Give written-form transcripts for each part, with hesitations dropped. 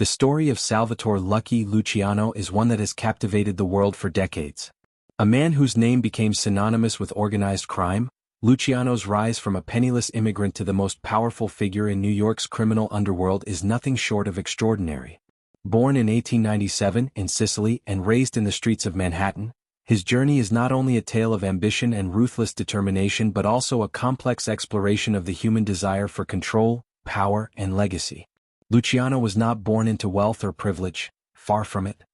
The story of Salvatore Lucky Luciano is one that has captivated the world for decades. A man whose name became synonymous with organized crime, Luciano's rise from a penniless immigrant to the most powerful figure in New York's criminal underworld is nothing short of extraordinary. Born in 1897 in Sicily and raised in the streets of Manhattan, his journey is not only a tale of ambition and ruthless determination but also a complex exploration of the human desire for control, power, and legacy. Luciano was not born into wealth or privilege, far from it.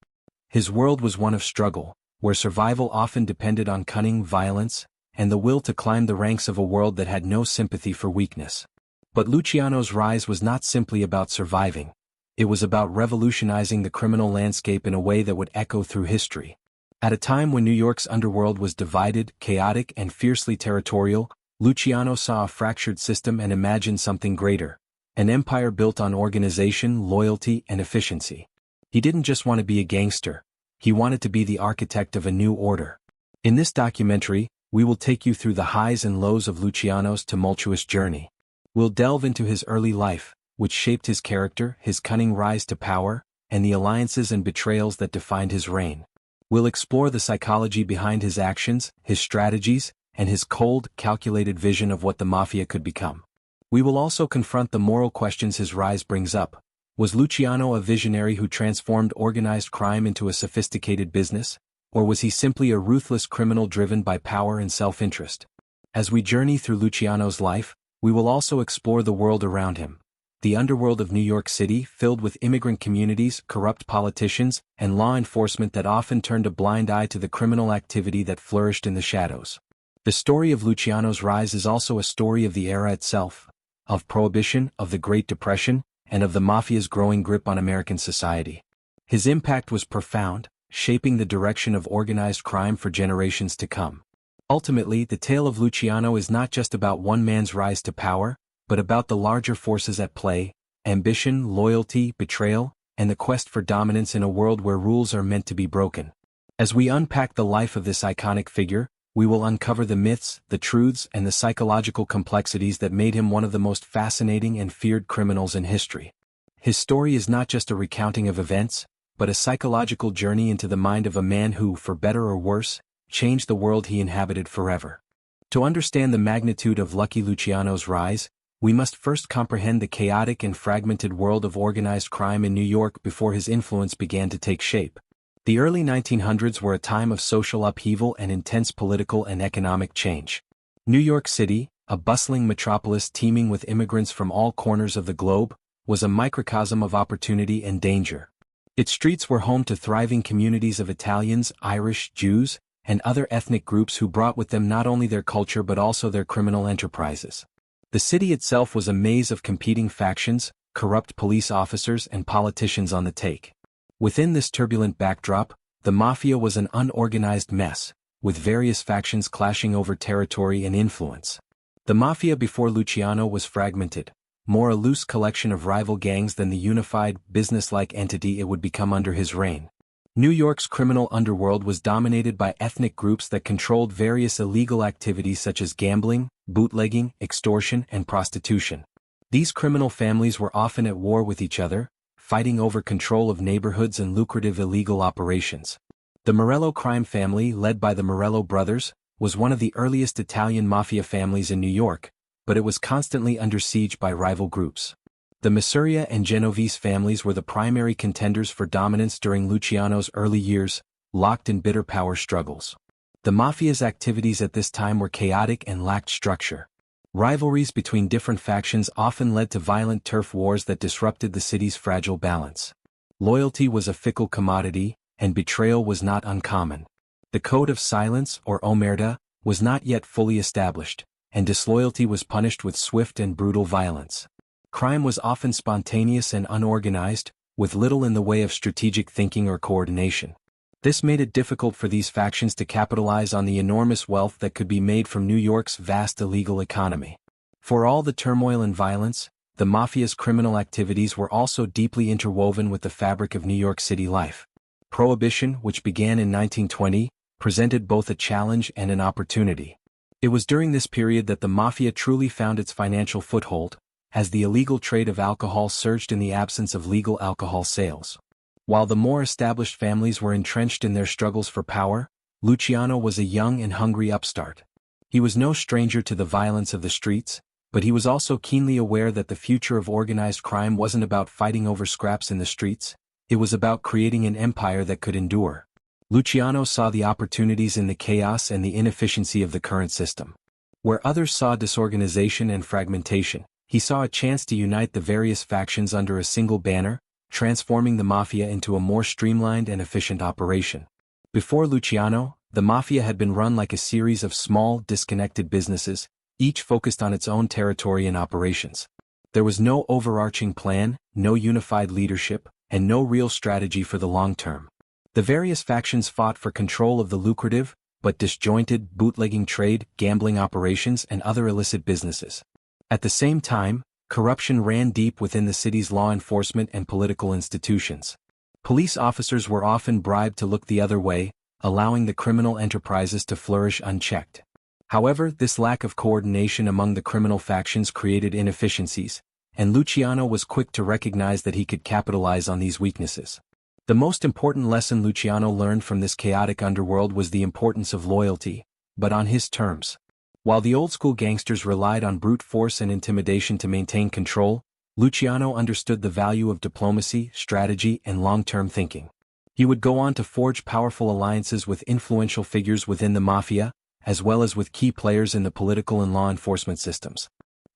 His world was one of struggle, where survival often depended on cunning, violence, and the will to climb the ranks of a world that had no sympathy for weakness. But Luciano's rise was not simply about surviving. It was about revolutionizing the criminal landscape in a way that would echo through history. At a time when New York's underworld was divided, chaotic, and fiercely territorial, Luciano saw a fractured system and imagined something greater. An empire built on organization, loyalty, and efficiency. He didn't just want to be a gangster. He wanted to be the architect of a new order. In this documentary, we will take you through the highs and lows of Luciano's tumultuous journey. We'll delve into his early life, which shaped his character, his cunning rise to power, and the alliances and betrayals that defined his reign. We'll explore the psychology behind his actions, his strategies, and his cold, calculated vision of what the mafia could become. We will also confront the moral questions his rise brings up. Was Luciano a visionary who transformed organized crime into a sophisticated business, or was he simply a ruthless criminal driven by power and self-interest? As we journey through Luciano's life, we will also explore the world around him. The underworld of New York City, filled with immigrant communities, corrupt politicians, and law enforcement that often turned a blind eye to the criminal activity that flourished in the shadows. The story of Luciano's rise is also a story of the era itself, of Prohibition, of the Great Depression, and of the mafia's growing grip on American society. His impact was profound, shaping the direction of organized crime for generations to come. Ultimately, the tale of Luciano is not just about one man's rise to power, but about the larger forces at play: ambition, loyalty, betrayal, and the quest for dominance in a world where rules are meant to be broken. As we unpack the life of this iconic figure, we will uncover the myths, the truths, and the psychological complexities that made him one of the most fascinating and feared criminals in history. His story is not just a recounting of events, but a psychological journey into the mind of a man who, for better or worse, changed the world he inhabited forever. To understand the magnitude of Lucky Luciano's rise, we must first comprehend the chaotic and fragmented world of organized crime in New York before his influence began to take shape. The early 1900s were a time of social upheaval and intense political and economic change. New York City, a bustling metropolis teeming with immigrants from all corners of the globe, was a microcosm of opportunity and danger. Its streets were home to thriving communities of Italians, Irish, Jews, and other ethnic groups who brought with them not only their culture but also their criminal enterprises. The city itself was a maze of competing factions, corrupt police officers, and politicians on the take. Within this turbulent backdrop, the mafia was an unorganized mess, with various factions clashing over territory and influence. The mafia before Luciano was fragmented, more a loose collection of rival gangs than the unified, business-like entity it would become under his reign. New York's criminal underworld was dominated by ethnic groups that controlled various illegal activities such as gambling, bootlegging, extortion, and prostitution. These criminal families were often at war with each other, fighting over control of neighborhoods and lucrative illegal operations. The Morello crime family, led by the Morello brothers, was one of the earliest Italian mafia families in New York, but it was constantly under siege by rival groups. The Masuria and Genovese families were the primary contenders for dominance during Luciano's early years, locked in bitter power struggles. The mafia's activities at this time were chaotic and lacked structure. Rivalries between different factions often led to violent turf wars that disrupted the city's fragile balance. Loyalty was a fickle commodity, and betrayal was not uncommon. The code of silence, or omerta, was not yet fully established, and disloyalty was punished with swift and brutal violence. Crime was often spontaneous and unorganized, with little in the way of strategic thinking or coordination. This made it difficult for these factions to capitalize on the enormous wealth that could be made from New York's vast illegal economy. For all the turmoil and violence, the mafia's criminal activities were also deeply interwoven with the fabric of New York City life. Prohibition, which began in 1920, presented both a challenge and an opportunity. It was during this period that the mafia truly found its financial foothold, as the illegal trade of alcohol surged in the absence of legal alcohol sales. While the more established families were entrenched in their struggles for power, Luciano was a young and hungry upstart. He was no stranger to the violence of the streets, but he was also keenly aware that the future of organized crime wasn't about fighting over scraps in the streets, it was about creating an empire that could endure. Luciano saw the opportunities in the chaos and the inefficiency of the current system. Where others saw disorganization and fragmentation, he saw a chance to unite the various factions under a single banner, transforming the mafia into a more streamlined and efficient operation. Before Luciano, the mafia had been run like a series of small, disconnected businesses, each focused on its own territory and operations. There was no overarching plan, no unified leadership, and no real strategy for the long term. The various factions fought for control of the lucrative, but disjointed, bootlegging trade, gambling operations, and other illicit businesses. At the same time, corruption ran deep within the city's law enforcement and political institutions. Police officers were often bribed to look the other way, allowing the criminal enterprises to flourish unchecked. However, this lack of coordination among the criminal factions created inefficiencies, and Luciano was quick to recognize that he could capitalize on these weaknesses. The most important lesson Luciano learned from this chaotic underworld was the importance of loyalty, but on his terms. While the old-school gangsters relied on brute force and intimidation to maintain control, Luciano understood the value of diplomacy, strategy, and long-term thinking. He would go on to forge powerful alliances with influential figures within the mafia, as well as with key players in the political and law enforcement systems.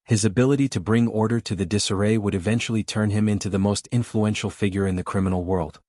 His ability to bring order to the disarray would eventually turn him into the most influential figure in the criminal world.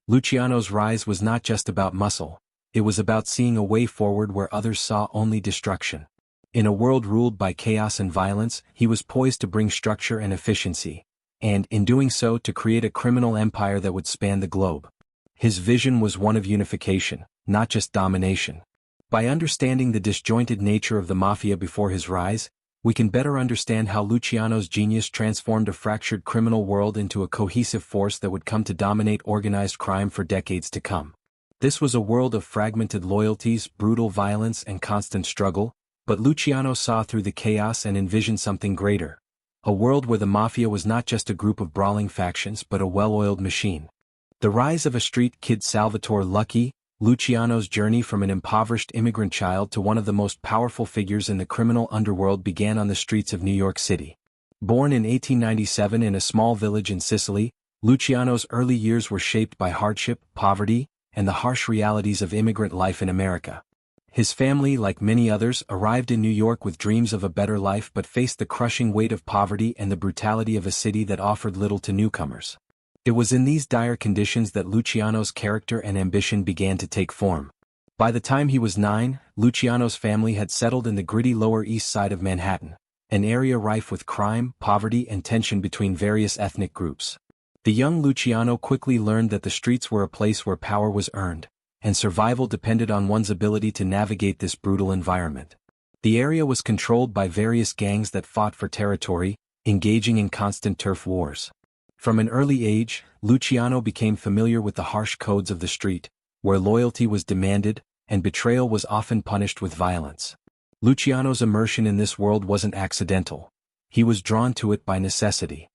Luciano's rise was not just about muscle, it was about seeing a way forward where others saw only destruction. In a world ruled by chaos and violence, he was poised to bring structure and efficiency, and, in doing so, to create a criminal empire that would span the globe. His vision was one of unification, not just domination. By understanding the disjointed nature of the mafia before his rise, we can better understand how Luciano's genius transformed a fractured criminal world into a cohesive force that would come to dominate organized crime for decades to come. This was a world of fragmented loyalties, brutal violence, and constant struggle, but Luciano saw through the chaos and envisioned something greater. A world where the mafia was not just a group of brawling factions but a well-oiled machine. The rise of a street kid Salvatore Lucky, Luciano's journey from an impoverished immigrant child to one of the most powerful figures in the criminal underworld began on the streets of New York City. Born in 1897 in a small village in Sicily, Luciano's early years were shaped by hardship, poverty, and the harsh realities of immigrant life in America. His family, like many others, arrived in New York with dreams of a better life but faced the crushing weight of poverty and the brutality of a city that offered little to newcomers. It was in these dire conditions that Luciano's character and ambition began to take form. By the time he was 9, Luciano's family had settled in the gritty Lower East Side of Manhattan, an area rife with crime, poverty, and tension between various ethnic groups. The young Luciano quickly learned that the streets were a place where power was earned, and survival depended on one's ability to navigate this brutal environment. The area was controlled by various gangs that fought for territory, engaging in constant turf wars. From an early age, Luciano became familiar with the harsh codes of the street, where loyalty was demanded, and betrayal was often punished with violence. Luciano's immersion in this world wasn't accidental. He was drawn to it by necessity.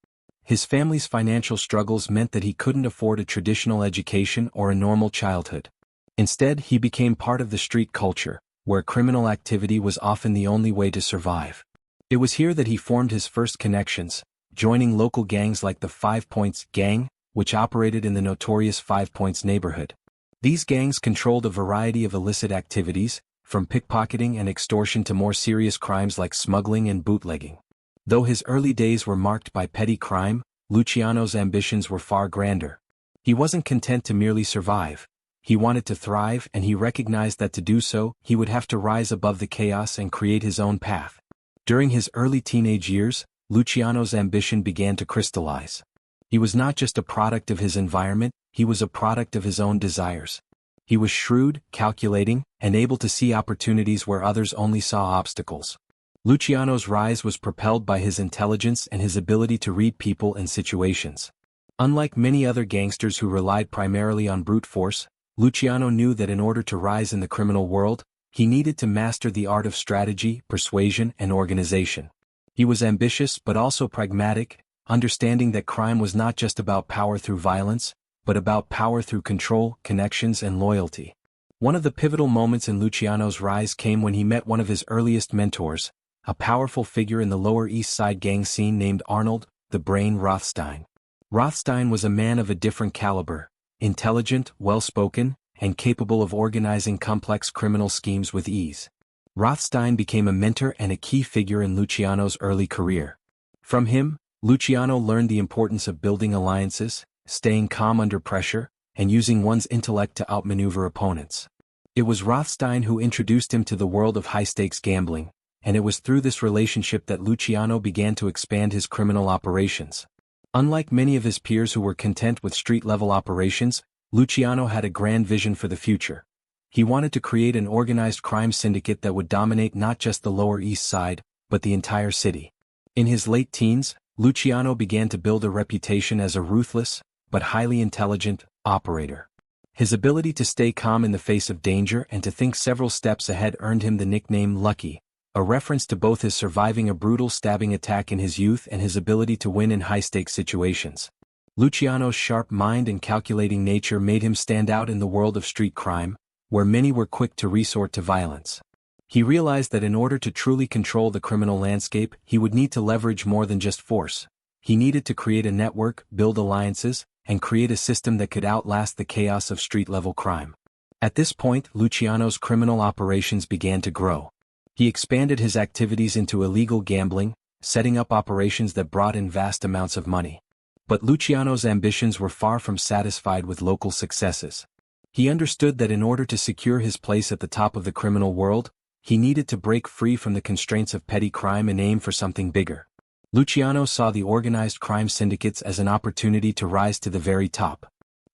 His family's financial struggles meant that he couldn't afford a traditional education or a normal childhood. Instead, he became part of the street culture, where criminal activity was often the only way to survive. It was here that he formed his first connections, joining local gangs like the 5 Points Gang, which operated in the notorious 5 Points neighborhood. These gangs controlled a variety of illicit activities, from pickpocketing and extortion to more serious crimes like smuggling and bootlegging. Though his early days were marked by petty crime, Luciano's ambitions were far grander. He wasn't content to merely survive. He wanted to thrive, and he recognized that to do so, he would have to rise above the chaos and create his own path. During his early teenage years, Luciano's ambition began to crystallize. He was not just a product of his environment, he was a product of his own desires. He was shrewd, calculating, and able to see opportunities where others only saw obstacles. Luciano's rise was propelled by his intelligence and his ability to read people and situations. Unlike many other gangsters who relied primarily on brute force, Luciano knew that in order to rise in the criminal world, he needed to master the art of strategy, persuasion, and organization. He was ambitious but also pragmatic, understanding that crime was not just about power through violence, but about power through control, connections and loyalty. One of the pivotal moments in Luciano's rise came when he met one of his earliest mentors, a powerful figure in the Lower East Side gang scene named Arnold, the Brain Rothstein. Rothstein was a man of a different caliber, intelligent, well-spoken, and capable of organizing complex criminal schemes with ease. Rothstein became a mentor and a key figure in Luciano's early career. From him, Luciano learned the importance of building alliances, staying calm under pressure, and using one's intellect to outmaneuver opponents. It was Rothstein who introduced him to the world of high-stakes gambling, and it was through this relationship that Luciano began to expand his criminal operations. Unlike many of his peers who were content with street-level operations, Luciano had a grand vision for the future. He wanted to create an organized crime syndicate that would dominate not just the Lower East Side, but the entire city. In his late teens, Luciano began to build a reputation as a ruthless, but highly intelligent, operator. His ability to stay calm in the face of danger and to think several steps ahead earned him the nickname Lucky, a reference to both his surviving a brutal stabbing attack in his youth and his ability to win in high-stakes situations. Luciano's sharp mind and calculating nature made him stand out in the world of street crime, where many were quick to resort to violence. He realized that in order to truly control the criminal landscape, he would need to leverage more than just force. He needed to create a network, build alliances, and create a system that could outlast the chaos of street-level crime. At this point, Luciano's criminal operations began to grow. He expanded his activities into illegal gambling, setting up operations that brought in vast amounts of money. But Luciano's ambitions were far from satisfied with local successes. He understood that in order to secure his place at the top of the criminal world, he needed to break free from the constraints of petty crime and aim for something bigger. Luciano saw the organized crime syndicates as an opportunity to rise to the very top.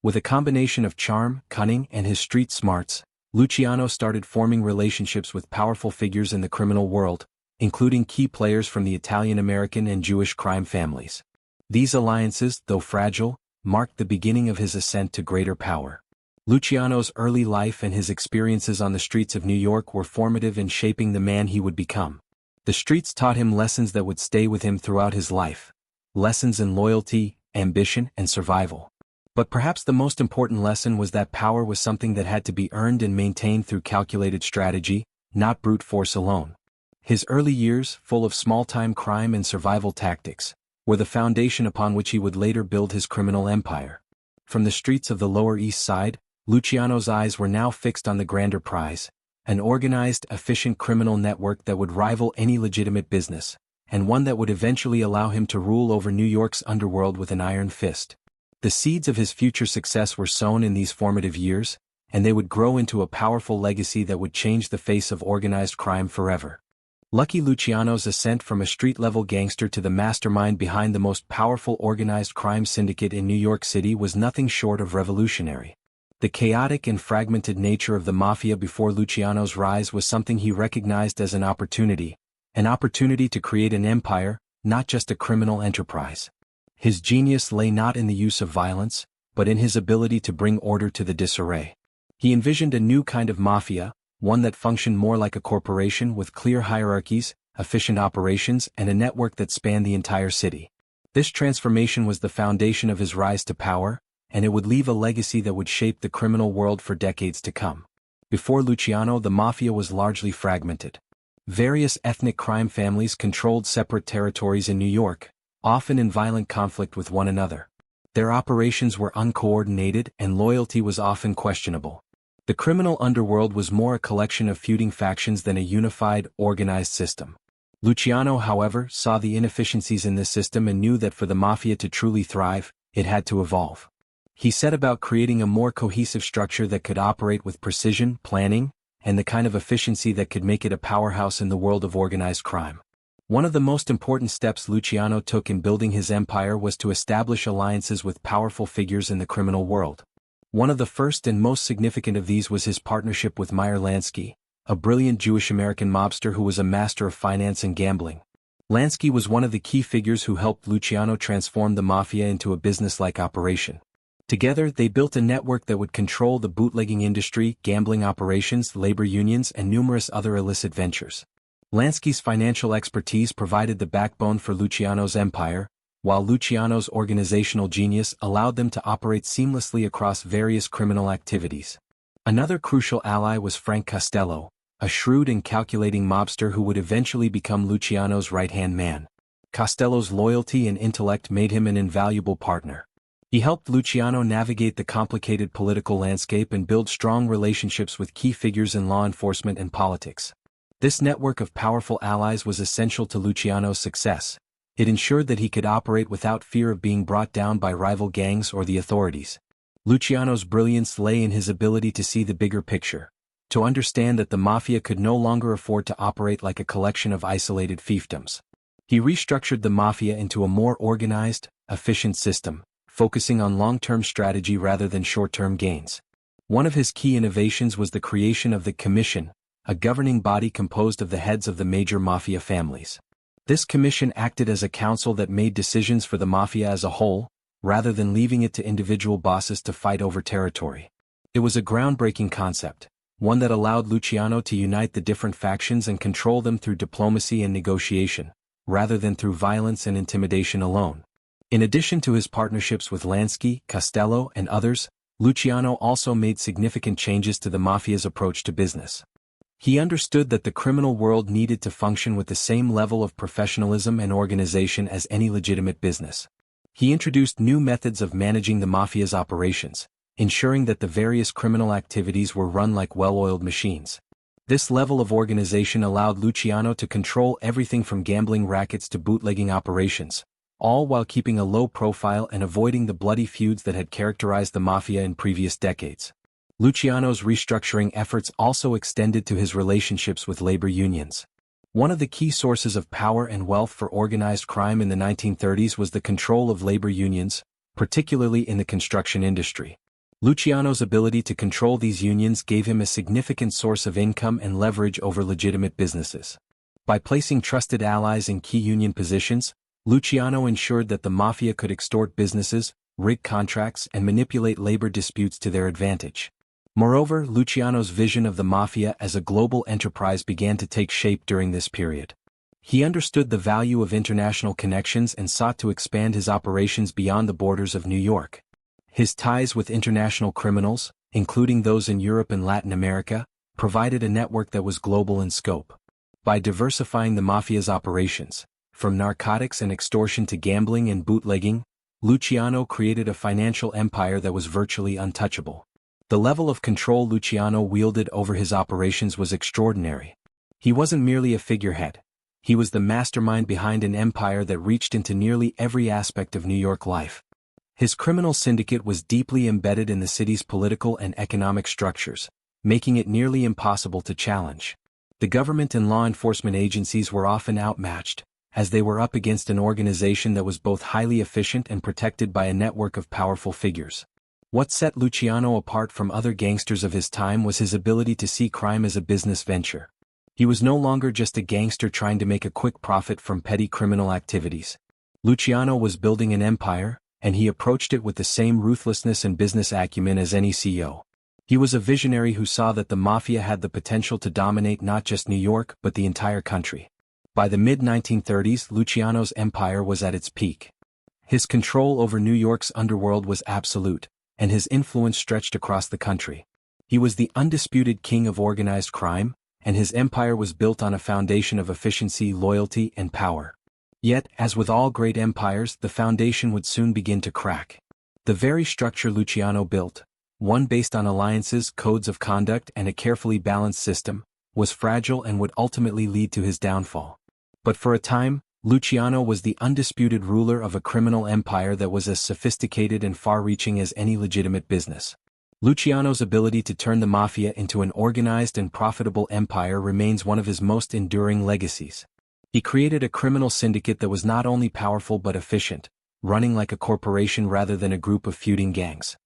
With a combination of charm, cunning, and his street smarts, Luciano started forming relationships with powerful figures in the criminal world, including key players from the Italian-American and Jewish crime families. These alliances, though fragile, marked the beginning of his ascent to greater power. Luciano's early life and his experiences on the streets of New York were formative in shaping the man he would become. The streets taught him lessons that would stay with him throughout his life. Lessons in loyalty, ambition, and survival. But perhaps the most important lesson was that power was something that had to be earned and maintained through calculated strategy, not brute force alone. His early years, full of small-time crime and survival tactics, were the foundation upon which he would later build his criminal empire. From the streets of the Lower East Side, Luciano's eyes were now fixed on the grander prize, an organized, efficient criminal network that would rival any legitimate business, and one that would eventually allow him to rule over New York's underworld with an iron fist. The seeds of his future success were sown in these formative years, and they would grow into a powerful legacy that would change the face of organized crime forever. Lucky Luciano's ascent from a street-level gangster to the mastermind behind the most powerful organized crime syndicate in New York City was nothing short of revolutionary. The chaotic and fragmented nature of the mafia before Luciano's rise was something he recognized as an opportunity to create an empire, not just a criminal enterprise. His genius lay not in the use of violence, but in his ability to bring order to the disarray. He envisioned a new kind of mafia, one that functioned more like a corporation with clear hierarchies, efficient operations, and a network that spanned the entire city. This transformation was the foundation of his rise to power, and it would leave a legacy that would shape the criminal world for decades to come. Before Luciano, the mafia was largely fragmented. Various ethnic crime families controlled separate territories in New York, often in violent conflict with one another. Their operations were uncoordinated and loyalty was often questionable. The criminal underworld was more a collection of feuding factions than a unified, organized system. Luciano, however, saw the inefficiencies in this system and knew that for the mafia to truly thrive, it had to evolve. He set about creating a more cohesive structure that could operate with precision, planning, and the kind of efficiency that could make it a powerhouse in the world of organized crime. One of the most important steps Luciano took in building his empire was to establish alliances with powerful figures in the criminal world. One of the first and most significant of these was his partnership with Meyer Lansky, a brilliant Jewish-American mobster who was a master of finance and gambling. Lansky was one of the key figures who helped Luciano transform the mafia into a business-like operation. Together, they built a network that would control the bootlegging industry, gambling operations, labor unions, and numerous other illicit ventures. Lansky's financial expertise provided the backbone for Luciano's empire, while Luciano's organizational genius allowed them to operate seamlessly across various criminal activities. Another crucial ally was Frank Costello, a shrewd and calculating mobster who would eventually become Luciano's right-hand man. Costello's loyalty and intellect made him an invaluable partner. He helped Luciano navigate the complicated political landscape and build strong relationships with key figures in law enforcement and politics. This network of powerful allies was essential to Luciano's success. It ensured that he could operate without fear of being brought down by rival gangs or the authorities. Luciano's brilliance lay in his ability to see the bigger picture, to understand that the mafia could no longer afford to operate like a collection of isolated fiefdoms. He restructured the mafia into a more organized, efficient system, focusing on long-term strategy rather than short-term gains. One of his key innovations was the creation of the Commission, a governing body composed of the heads of the major mafia families. This commission acted as a council that made decisions for the mafia as a whole, rather than leaving it to individual bosses to fight over territory. It was a groundbreaking concept, one that allowed Luciano to unite the different factions and control them through diplomacy and negotiation, rather than through violence and intimidation alone. In addition to his partnerships with Lansky, Costello, and others, Luciano also made significant changes to the mafia's approach to business. He understood that the criminal world needed to function with the same level of professionalism and organization as any legitimate business. He introduced new methods of managing the mafia's operations, ensuring that the various criminal activities were run like well-oiled machines. This level of organization allowed Luciano to control everything from gambling rackets to bootlegging operations, all while keeping a low profile and avoiding the bloody feuds that had characterized the mafia in previous decades. Luciano's restructuring efforts also extended to his relationships with labor unions. One of the key sources of power and wealth for organized crime in the 1930s was the control of labor unions, particularly in the construction industry. Luciano's ability to control these unions gave him a significant source of income and leverage over legitimate businesses. By placing trusted allies in key union positions, Luciano ensured that the mafia could extort businesses, rig contracts, and manipulate labor disputes to their advantage. Moreover, Luciano's vision of the mafia as a global enterprise began to take shape during this period. He understood the value of international connections and sought to expand his operations beyond the borders of New York. His ties with international criminals, including those in Europe and Latin America, provided a network that was global in scope. By diversifying the mafia's operations, from narcotics and extortion to gambling and bootlegging, Luciano created a financial empire that was virtually untouchable. The level of control Luciano wielded over his operations was extraordinary. He wasn't merely a figurehead. He was the mastermind behind an empire that reached into nearly every aspect of New York life. His criminal syndicate was deeply embedded in the city's political and economic structures, making it nearly impossible to challenge. The government and law enforcement agencies were often outmatched, as they were up against an organization that was both highly efficient and protected by a network of powerful figures. What set Luciano apart from other gangsters of his time was his ability to see crime as a business venture. He was no longer just a gangster trying to make a quick profit from petty criminal activities. Luciano was building an empire, and he approached it with the same ruthlessness and business acumen as any CEO. He was a visionary who saw that the mafia had the potential to dominate not just New York but the entire country. By the mid-1930s, Luciano's empire was at its peak. His control over New York's underworld was absolute, and his influence stretched across the country. He was the undisputed king of organized crime, and his empire was built on a foundation of efficiency, loyalty, and power. Yet, as with all great empires, the foundation would soon begin to crack. The very structure Luciano built, one based on alliances, codes of conduct, and a carefully balanced system, was fragile and would ultimately lead to his downfall. But for a time, Luciano was the undisputed ruler of a criminal empire that was as sophisticated and far-reaching as any legitimate business. Luciano's ability to turn the mafia into an organized and profitable empire remains one of his most enduring legacies. He created a criminal syndicate that was not only powerful but efficient, running like a corporation rather than a group of feuding gangs.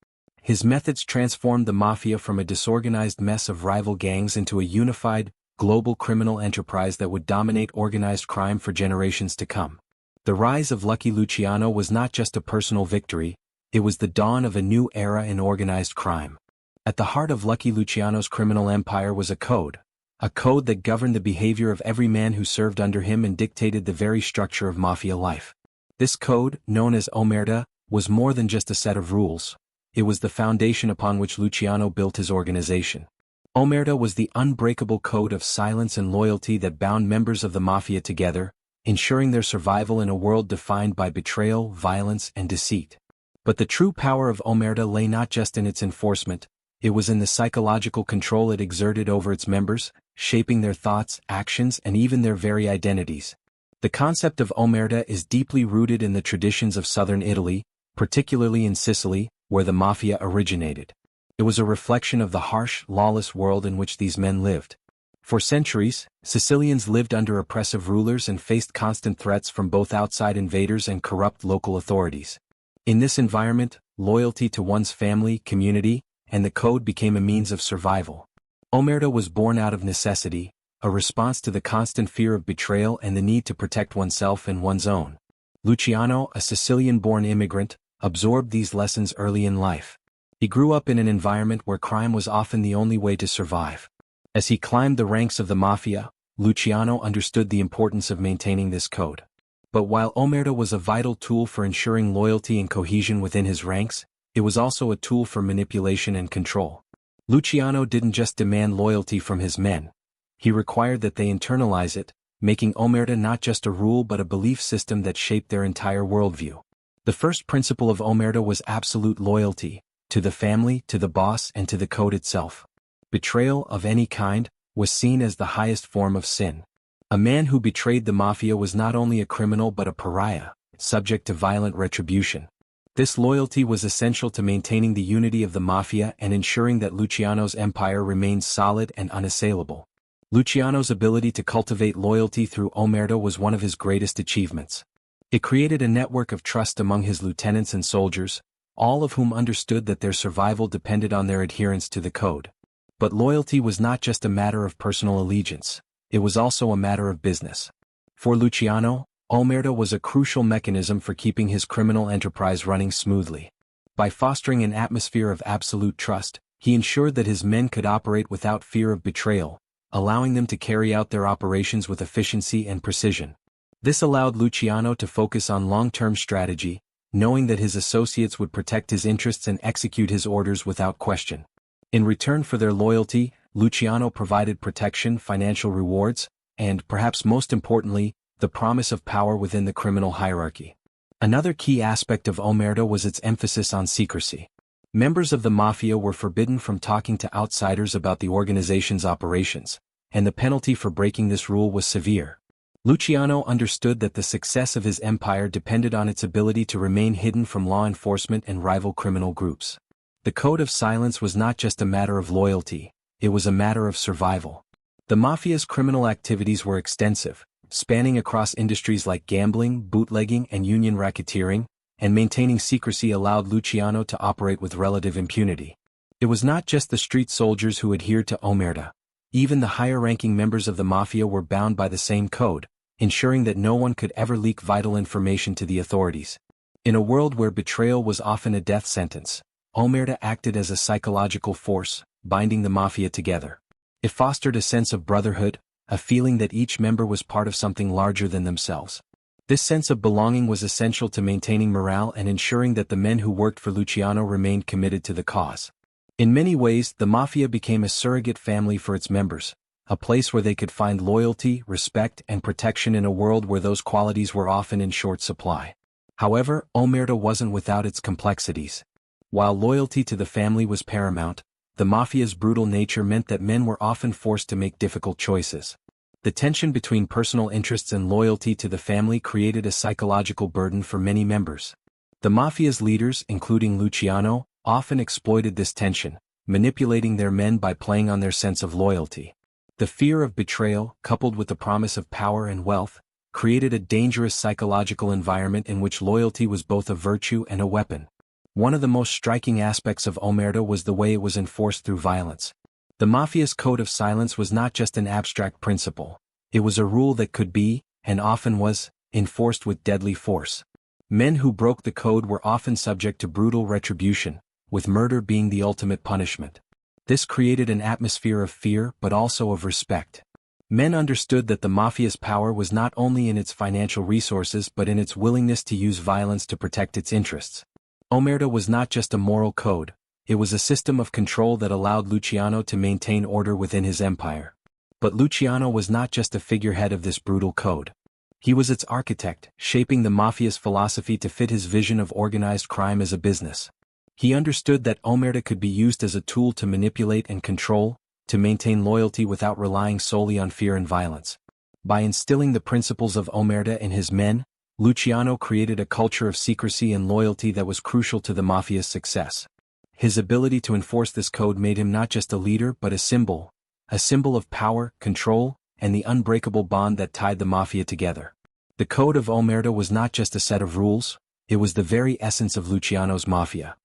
His methods transformed the mafia from a disorganized mess of rival gangs into a unified, global criminal enterprise that would dominate organized crime for generations to come. The rise of Lucky Luciano was not just a personal victory, it was the dawn of a new era in organized crime. At the heart of Lucky Luciano's criminal empire was a code, a code that governed the behavior of every man who served under him and dictated the very structure of mafia life. This code, known as omerta, was more than just a set of rules. It was the foundation upon which Luciano built his organization. Omerta was the unbreakable code of silence and loyalty that bound members of the mafia together, ensuring their survival in a world defined by betrayal, violence, and deceit. But the true power of omerta lay not just in its enforcement, it was in the psychological control it exerted over its members, shaping their thoughts, actions, and even their very identities. The concept of omerta is deeply rooted in the traditions of southern Italy, particularly in Sicily, where the mafia originated. It was a reflection of the harsh, lawless world in which these men lived. For centuries, Sicilians lived under oppressive rulers and faced constant threats from both outside invaders and corrupt local authorities. In this environment, loyalty to one's family, community, and the code became a means of survival. Omerta was born out of necessity, a response to the constant fear of betrayal and the need to protect oneself and one's own. Luciano, a Sicilian-born immigrant, absorbed these lessons early in life. He grew up in an environment where crime was often the only way to survive. As he climbed the ranks of the mafia, Luciano understood the importance of maintaining this code. But while omerta was a vital tool for ensuring loyalty and cohesion within his ranks, it was also a tool for manipulation and control. Luciano didn't just demand loyalty from his men. He required that they internalize it, making omerta not just a rule but a belief system that shaped their entire worldview. The first principle of omerta was absolute loyalty, to the family, to the boss, and to the code itself. Betrayal of any kind was seen as the highest form of sin. A man who betrayed the mafia was not only a criminal but a pariah, subject to violent retribution. This loyalty was essential to maintaining the unity of the mafia and ensuring that Luciano's empire remained solid and unassailable. Luciano's ability to cultivate loyalty through omerta was one of his greatest achievements. It created a network of trust among his lieutenants and soldiers, all of whom understood that their survival depended on their adherence to the code. But loyalty was not just a matter of personal allegiance, it was also a matter of business. For Luciano, omerta was a crucial mechanism for keeping his criminal enterprise running smoothly. By fostering an atmosphere of absolute trust, he ensured that his men could operate without fear of betrayal, allowing them to carry out their operations with efficiency and precision. This allowed Luciano to focus on long-term strategy, knowing that his associates would protect his interests and execute his orders without question. In return for their loyalty, Luciano provided protection, financial rewards, and, perhaps most importantly, the promise of power within the criminal hierarchy. Another key aspect of omerta was its emphasis on secrecy. Members of the mafia were forbidden from talking to outsiders about the organization's operations, and the penalty for breaking this rule was severe. Luciano understood that the success of his empire depended on its ability to remain hidden from law enforcement and rival criminal groups. The code of silence was not just a matter of loyalty, it was a matter of survival. The mafia's criminal activities were extensive, spanning across industries like gambling, bootlegging, and union racketeering, and maintaining secrecy allowed Luciano to operate with relative impunity. It was not just the street soldiers who adhered to omerta. Even the higher-ranking members of the mafia were bound by the same code, ensuring that no one could ever leak vital information to the authorities. In a world where betrayal was often a death sentence, omerta acted as a psychological force, binding the mafia together. It fostered a sense of brotherhood, a feeling that each member was part of something larger than themselves. This sense of belonging was essential to maintaining morale and ensuring that the men who worked for Luciano remained committed to the cause. In many ways, the mafia became a surrogate family for its members, a place where they could find loyalty, respect, and protection in a world where those qualities were often in short supply. However, omerta wasn't without its complexities. While loyalty to the family was paramount, the mafia's brutal nature meant that men were often forced to make difficult choices. The tension between personal interests and loyalty to the family created a psychological burden for many members. The mafia's leaders, including Luciano, often exploited this tension, manipulating their men by playing on their sense of loyalty. The fear of betrayal, coupled with the promise of power and wealth, created a dangerous psychological environment in which loyalty was both a virtue and a weapon. One of the most striking aspects of omerta was the way it was enforced through violence. The mafia's code of silence was not just an abstract principle. It was a rule that could be, and often was, enforced with deadly force. Men who broke the code were often subject to brutal retribution, with murder being the ultimate punishment. This created an atmosphere of fear but also of respect. Men understood that the mafia's power was not only in its financial resources but in its willingness to use violence to protect its interests. Omerta was not just a moral code, it was a system of control that allowed Luciano to maintain order within his empire. But Luciano was not just a figurehead of this brutal code. He was its architect, shaping the mafia's philosophy to fit his vision of organized crime as a business. He understood that Omerta could be used as a tool to manipulate and control, to maintain loyalty without relying solely on fear and violence. By instilling the principles of Omerta in his men, Luciano created a culture of secrecy and loyalty that was crucial to the mafia's success. His ability to enforce this code made him not just a leader but a symbol of power, control, and the unbreakable bond that tied the mafia together. The Code of Omerta was not just a set of rules, it was the very essence of Luciano's mafia.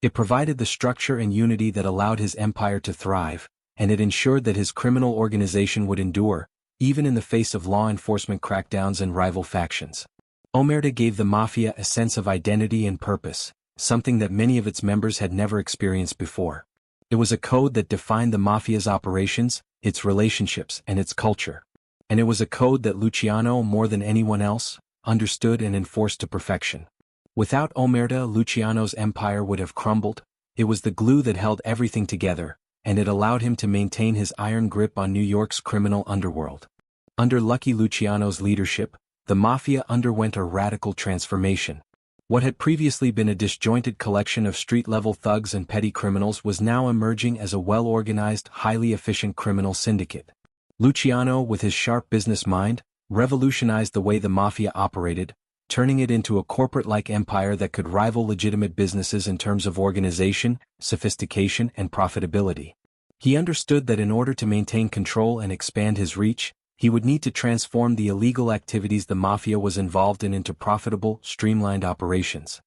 It provided the structure and unity that allowed his empire to thrive, and it ensured that his criminal organization would endure, even in the face of law enforcement crackdowns and rival factions. Omerta gave the mafia a sense of identity and purpose, something that many of its members had never experienced before. It was a code that defined the mafia's operations, its relationships, and its culture. And it was a code that Luciano, more than anyone else, understood and enforced to perfection. Without Omerta, Luciano's empire would have crumbled. It was the glue that held everything together, and it allowed him to maintain his iron grip on New York's criminal underworld. Under Lucky Luciano's leadership, the mafia underwent a radical transformation. What had previously been a disjointed collection of street-level thugs and petty criminals was now emerging as a well-organized, highly efficient criminal syndicate. Luciano, with his sharp business mind, revolutionized the way the mafia operated, turning it into a corporate-like empire that could rival legitimate businesses in terms of organization, sophistication, and profitability. He understood that in order to maintain control and expand his reach, he would need to transform the illegal activities the mafia was involved in into profitable, streamlined operations.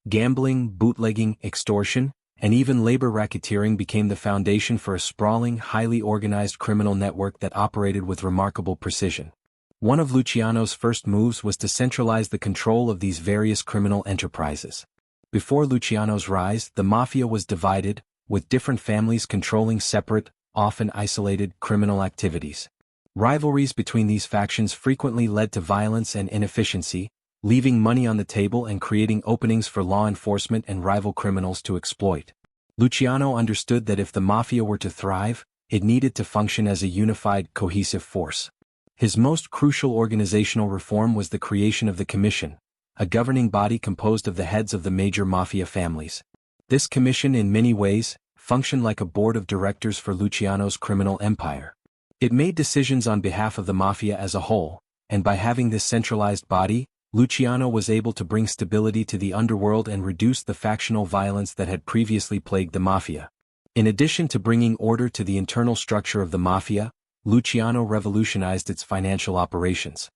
Gambling, bootlegging, extortion, and even labor racketeering became the foundation for a sprawling, highly organized criminal network that operated with remarkable precision. One of Luciano's first moves was to centralize the control of these various criminal enterprises. Before Luciano's rise, the mafia was divided, with different families controlling separate, often isolated, criminal activities. Rivalries between these factions frequently led to violence and inefficiency, leaving money on the table and creating openings for law enforcement and rival criminals to exploit. Luciano understood that if the mafia were to thrive, it needed to function as a unified, cohesive force. His most crucial organizational reform was the creation of the Commission, a governing body composed of the heads of the major mafia families. This commission, in many ways, functioned like a board of directors for Luciano's criminal empire. It made decisions on behalf of the mafia as a whole, and by having this centralized body, Luciano was able to bring stability to the underworld and reduce the factional violence that had previously plagued the mafia. In addition to bringing order to the internal structure of the mafia, Luciano revolutionized its financial operations.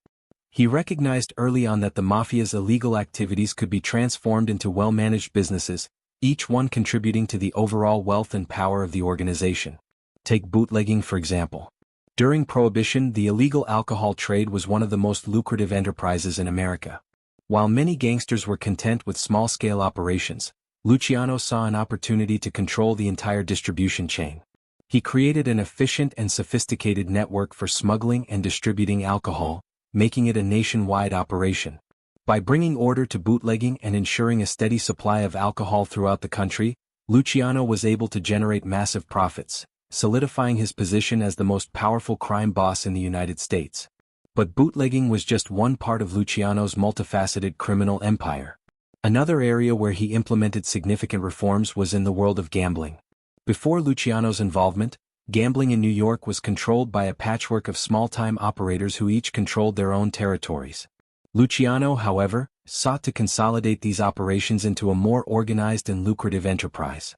He recognized early on that the mafia's illegal activities could be transformed into well-managed businesses, each one contributing to the overall wealth and power of the organization. Take bootlegging for example. During Prohibition, the illegal alcohol trade was one of the most lucrative enterprises in America. While many gangsters were content with small-scale operations, Luciano saw an opportunity to control the entire distribution chain. He created an efficient and sophisticated network for smuggling and distributing alcohol, making it a nationwide operation. By bringing order to bootlegging and ensuring a steady supply of alcohol throughout the country, Luciano was able to generate massive profits, solidifying his position as the most powerful crime boss in the United States. But bootlegging was just one part of Luciano's multifaceted criminal empire. Another area where he implemented significant reforms was in the world of gambling. Before Luciano's involvement, gambling in New York was controlled by a patchwork of small-time operators who each controlled their own territories. Luciano, however, sought to consolidate these operations into a more organized and lucrative enterprise.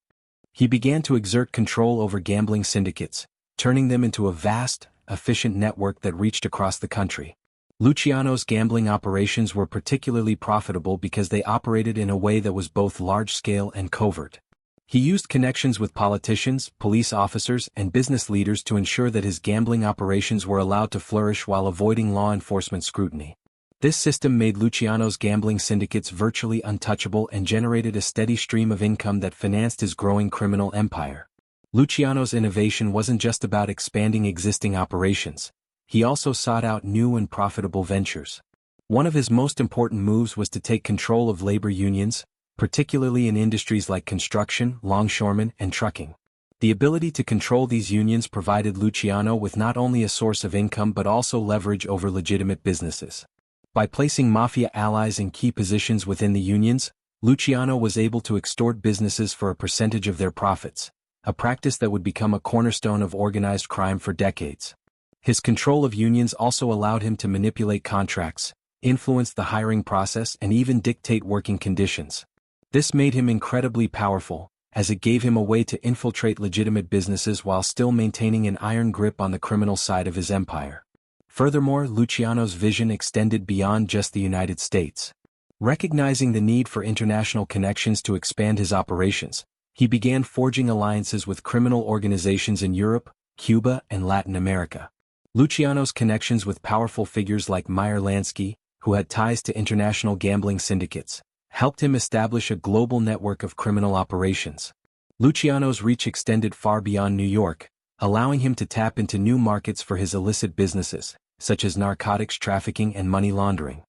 He began to exert control over gambling syndicates, turning them into a vast, efficient network that reached across the country. Luciano's gambling operations were particularly profitable because they operated in a way that was both large-scale and covert. He used connections with politicians, police officers, and business leaders to ensure that his gambling operations were allowed to flourish while avoiding law enforcement scrutiny. This system made Luciano's gambling syndicates virtually untouchable and generated a steady stream of income that financed his growing criminal empire. Luciano's innovation wasn't just about expanding existing operations. He also sought out new and profitable ventures. One of his most important moves was to take control of labor unions, particularly in industries like construction, longshoremen, and trucking. The ability to control these unions provided Luciano with not only a source of income but also leverage over legitimate businesses. By placing mafia allies in key positions within the unions, Luciano was able to extort businesses for a percentage of their profits, a practice that would become a cornerstone of organized crime for decades. His control of unions also allowed him to manipulate contracts, influence the hiring process, and even dictate working conditions. This made him incredibly powerful, as it gave him a way to infiltrate legitimate businesses while still maintaining an iron grip on the criminal side of his empire. Furthermore, Luciano's vision extended beyond just the United States. Recognizing the need for international connections to expand his operations, he began forging alliances with criminal organizations in Europe, Cuba, and Latin America. Luciano's connections with powerful figures like Meyer Lansky, who had ties to international gambling syndicates, helped him establish a global network of criminal operations. Luciano's reach extended far beyond New York, allowing him to tap into new markets for his illicit businesses, such as narcotics trafficking and money laundering.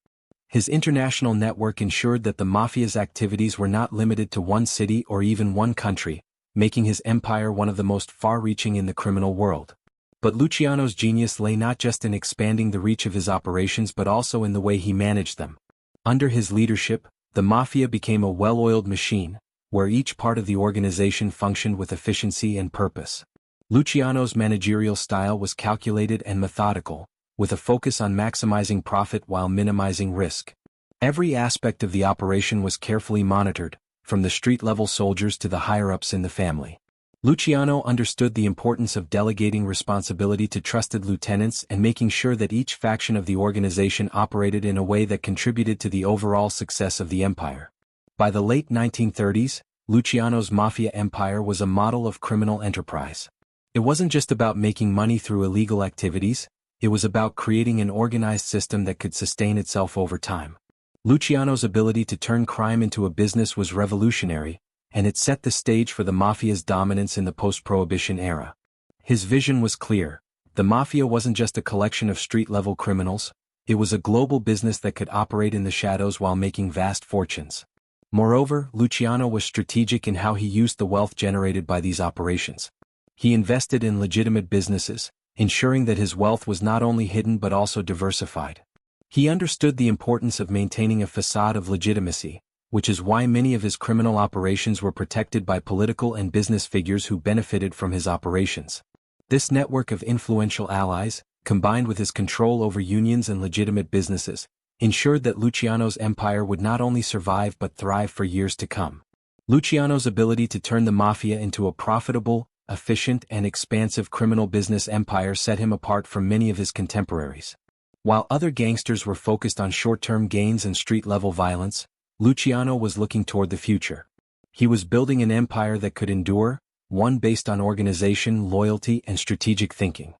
His international network ensured that the mafia's activities were not limited to one city or even one country, making his empire one of the most far-reaching in the criminal world. But Luciano's genius lay not just in expanding the reach of his operations but also in the way he managed them. Under his leadership, the mafia became a well-oiled machine, where each part of the organization functioned with efficiency and purpose. Luciano's managerial style was calculated and methodical, with a focus on maximizing profit while minimizing risk. Every aspect of the operation was carefully monitored, from the street-level soldiers to the higher-ups in the family. Luciano understood the importance of delegating responsibility to trusted lieutenants and making sure that each faction of the organization operated in a way that contributed to the overall success of the empire. By the late 1930s, Luciano's mafia empire was a model of criminal enterprise. It wasn't just about making money through illegal activities, it was about creating an organized system that could sustain itself over time. Luciano's ability to turn crime into a business was revolutionary, and it set the stage for the mafia's dominance in the post-prohibition era. His vision was clear. The mafia wasn't just a collection of street-level criminals, it was a global business that could operate in the shadows while making vast fortunes. Moreover, Luciano was strategic in how he used the wealth generated by these operations. He invested in legitimate businesses, ensuring that his wealth was not only hidden but also diversified. He understood the importance of maintaining a facade of legitimacy, which is why many of his criminal operations were protected by political and business figures who benefited from his operations. This network of influential allies, combined with his control over unions and legitimate businesses, ensured that Luciano's empire would not only survive but thrive for years to come. Luciano's ability to turn the mafia into a profitable, efficient, and expansive criminal business empire set him apart from many of his contemporaries. While other gangsters were focused on short-term gains and street-level violence, Luciano was looking toward the future. He was building an empire that could endure, one based on organization, loyalty, and strategic thinking.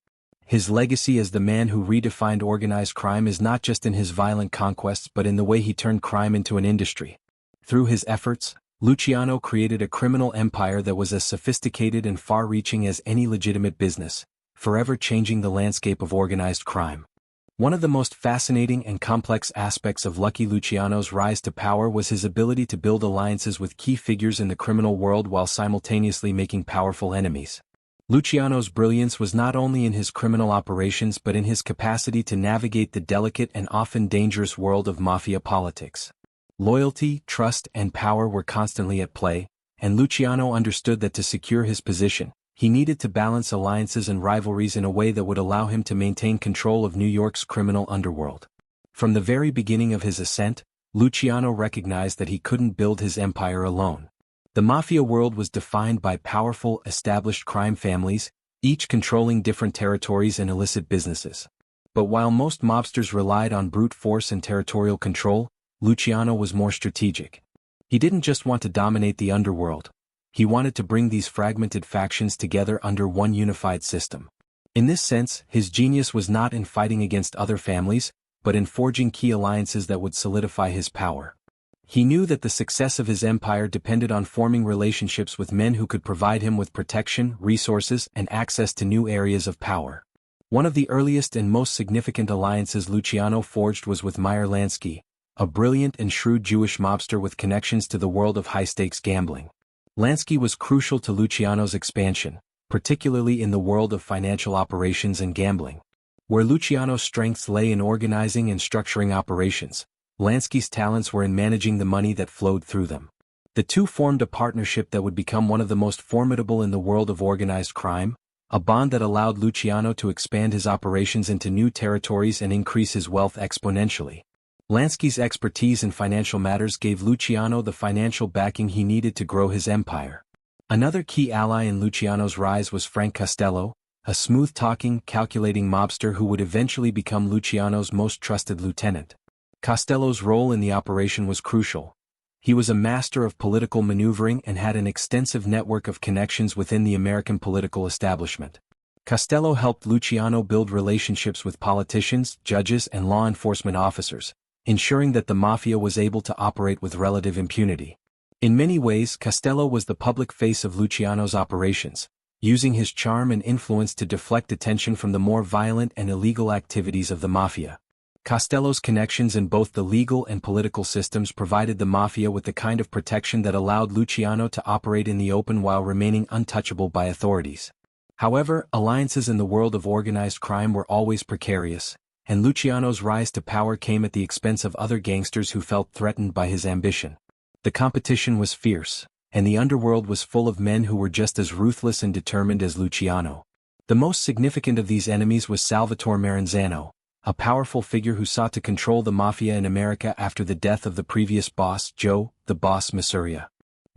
His legacy as the man who redefined organized crime is not just in his violent conquests but in the way he turned crime into an industry. Through his efforts, Luciano created a criminal empire that was as sophisticated and far-reaching as any legitimate business, forever changing the landscape of organized crime. One of the most fascinating and complex aspects of Lucky Luciano's rise to power was his ability to build alliances with key figures in the criminal world while simultaneously making powerful enemies. Luciano's brilliance was not only in his criminal operations but in his capacity to navigate the delicate and often dangerous world of mafia politics. Loyalty, trust, and power were constantly at play, and Luciano understood that to secure his position, he needed to balance alliances and rivalries in a way that would allow him to maintain control of New York's criminal underworld. From the very beginning of his ascent, Luciano recognized that he couldn't build his empire alone. The mafia world was defined by powerful, established crime families, each controlling different territories and illicit businesses. But while most mobsters relied on brute force and territorial control, Luciano was more strategic. He didn't just want to dominate the underworld. He wanted to bring these fragmented factions together under one unified system. In this sense, his genius was not in fighting against other families, but in forging key alliances that would solidify his power. He knew that the success of his empire depended on forming relationships with men who could provide him with protection, resources, and access to new areas of power. One of the earliest and most significant alliances Luciano forged was with Meyer Lansky, a brilliant and shrewd Jewish mobster with connections to the world of high-stakes gambling. Lansky was crucial to Luciano's expansion, particularly in the world of financial operations and gambling. Where Luciano's strengths lay in organizing and structuring operations, Lansky's talents were in managing the money that flowed through them. The two formed a partnership that would become one of the most formidable in the world of organized crime, a bond that allowed Luciano to expand his operations into new territories and increase his wealth exponentially. Lansky's expertise in financial matters gave Luciano the financial backing he needed to grow his empire. Another key ally in Luciano's rise was Frank Costello, a smooth-talking, calculating mobster who would eventually become Luciano's most trusted lieutenant. Costello's role in the operation was crucial. He was a master of political maneuvering and had an extensive network of connections within the American political establishment. Costello helped Luciano build relationships with politicians, judges, and law enforcement officers, ensuring that the mafia was able to operate with relative impunity. In many ways, Costello was the public face of Luciano's operations, using his charm and influence to deflect attention from the more violent and illegal activities of the mafia. Costello's connections in both the legal and political systems provided the mafia with the kind of protection that allowed Luciano to operate in the open while remaining untouchable by authorities. However, alliances in the world of organized crime were always precarious, and Luciano's rise to power came at the expense of other gangsters who felt threatened by his ambition. The competition was fierce, and the underworld was full of men who were just as ruthless and determined as Luciano. The most significant of these enemies was Salvatore Maranzano, a powerful figure who sought to control the mafia in America after the death of the previous boss, Joe, the Boss Masuria.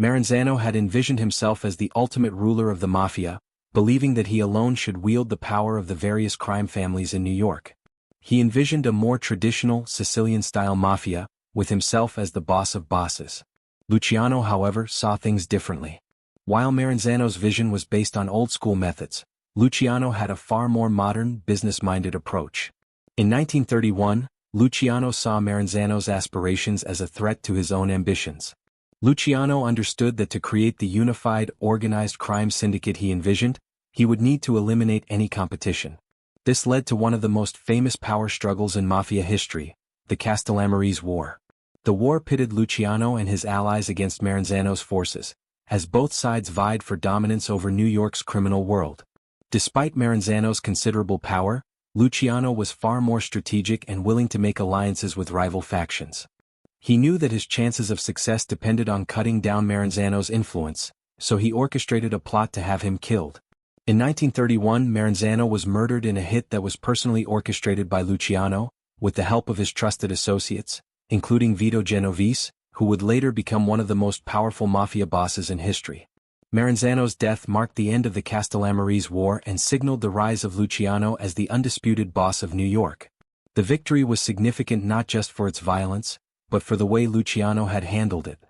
Maranzano had envisioned himself as the ultimate ruler of the mafia, believing that he alone should wield the power of the various crime families in New York. He envisioned a more traditional, Sicilian-style mafia, with himself as the boss of bosses. Luciano, however, saw things differently. While Maranzano's vision was based on old-school methods, Luciano had a far more modern, business-minded approach. In 1931, Luciano saw Maranzano's aspirations as a threat to his own ambitions. Luciano understood that to create the unified, organized crime syndicate he envisioned, he would need to eliminate any competition. This led to one of the most famous power struggles in mafia history, the Castellammarese War. The war pitted Luciano and his allies against Maranzano's forces, as both sides vied for dominance over New York's criminal world. Despite Maranzano's considerable power, Luciano was far more strategic and willing to make alliances with rival factions. He knew that his chances of success depended on cutting down Maranzano's influence, so he orchestrated a plot to have him killed. In 1931, Maranzano was murdered in a hit that was personally orchestrated by Luciano, with the help of his trusted associates, including Vito Genovese, who would later become one of the most powerful mafia bosses in history. Maranzano's death marked the end of the Castellammarese War and signaled the rise of Luciano as the undisputed boss of New York. The victory was significant not just for its violence, but for the way Luciano had handled it.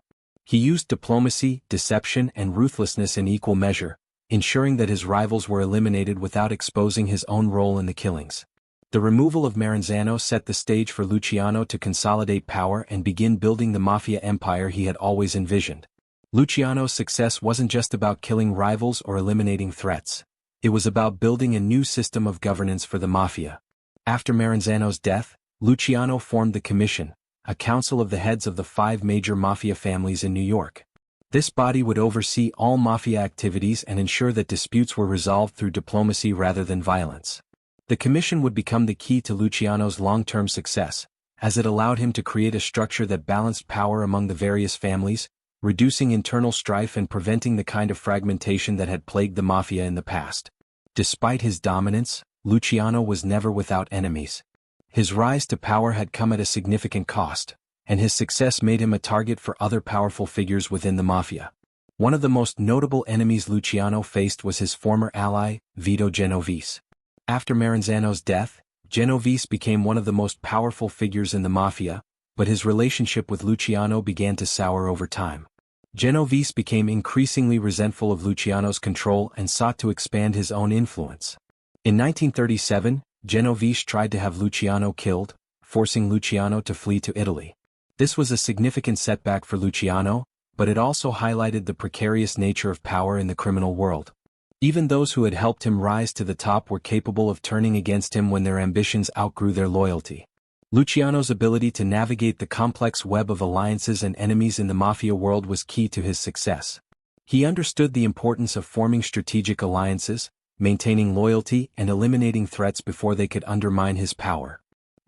He used diplomacy, deception, and ruthlessness in equal measure, ensuring that his rivals were eliminated without exposing his own role in the killings. The removal of Maranzano set the stage for Luciano to consolidate power and begin building the mafia empire he had always envisioned. Luciano's success wasn't just about killing rivals or eliminating threats. It was about building a new system of governance for the mafia. After Maranzano's death, Luciano formed the Commission, a council of the heads of the 5 major mafia families in New York. This body would oversee all mafia activities and ensure that disputes were resolved through diplomacy rather than violence. The commission would become the key to Luciano's long-term success, as it allowed him to create a structure that balanced power among the various families, reducing internal strife and preventing the kind of fragmentation that had plagued the mafia in the past. Despite his dominance, Luciano was never without enemies. His rise to power had come at a significant cost, and his success made him a target for other powerful figures within the mafia. One of the most notable enemies Luciano faced was his former ally, Vito Genovese. After Maranzano's death, Genovese became one of the most powerful figures in the mafia, but his relationship with Luciano began to sour over time. Genovese became increasingly resentful of Luciano's control and sought to expand his own influence. In 1937, Genovese tried to have Luciano killed, forcing Luciano to flee to Italy. This was a significant setback for Luciano, but it also highlighted the precarious nature of power in the criminal world. Even those who had helped him rise to the top were capable of turning against him when their ambitions outgrew their loyalty. Luciano's ability to navigate the complex web of alliances and enemies in the mafia world was key to his success. He understood the importance of forming strategic alliances, maintaining loyalty, and eliminating threats before they could undermine his power.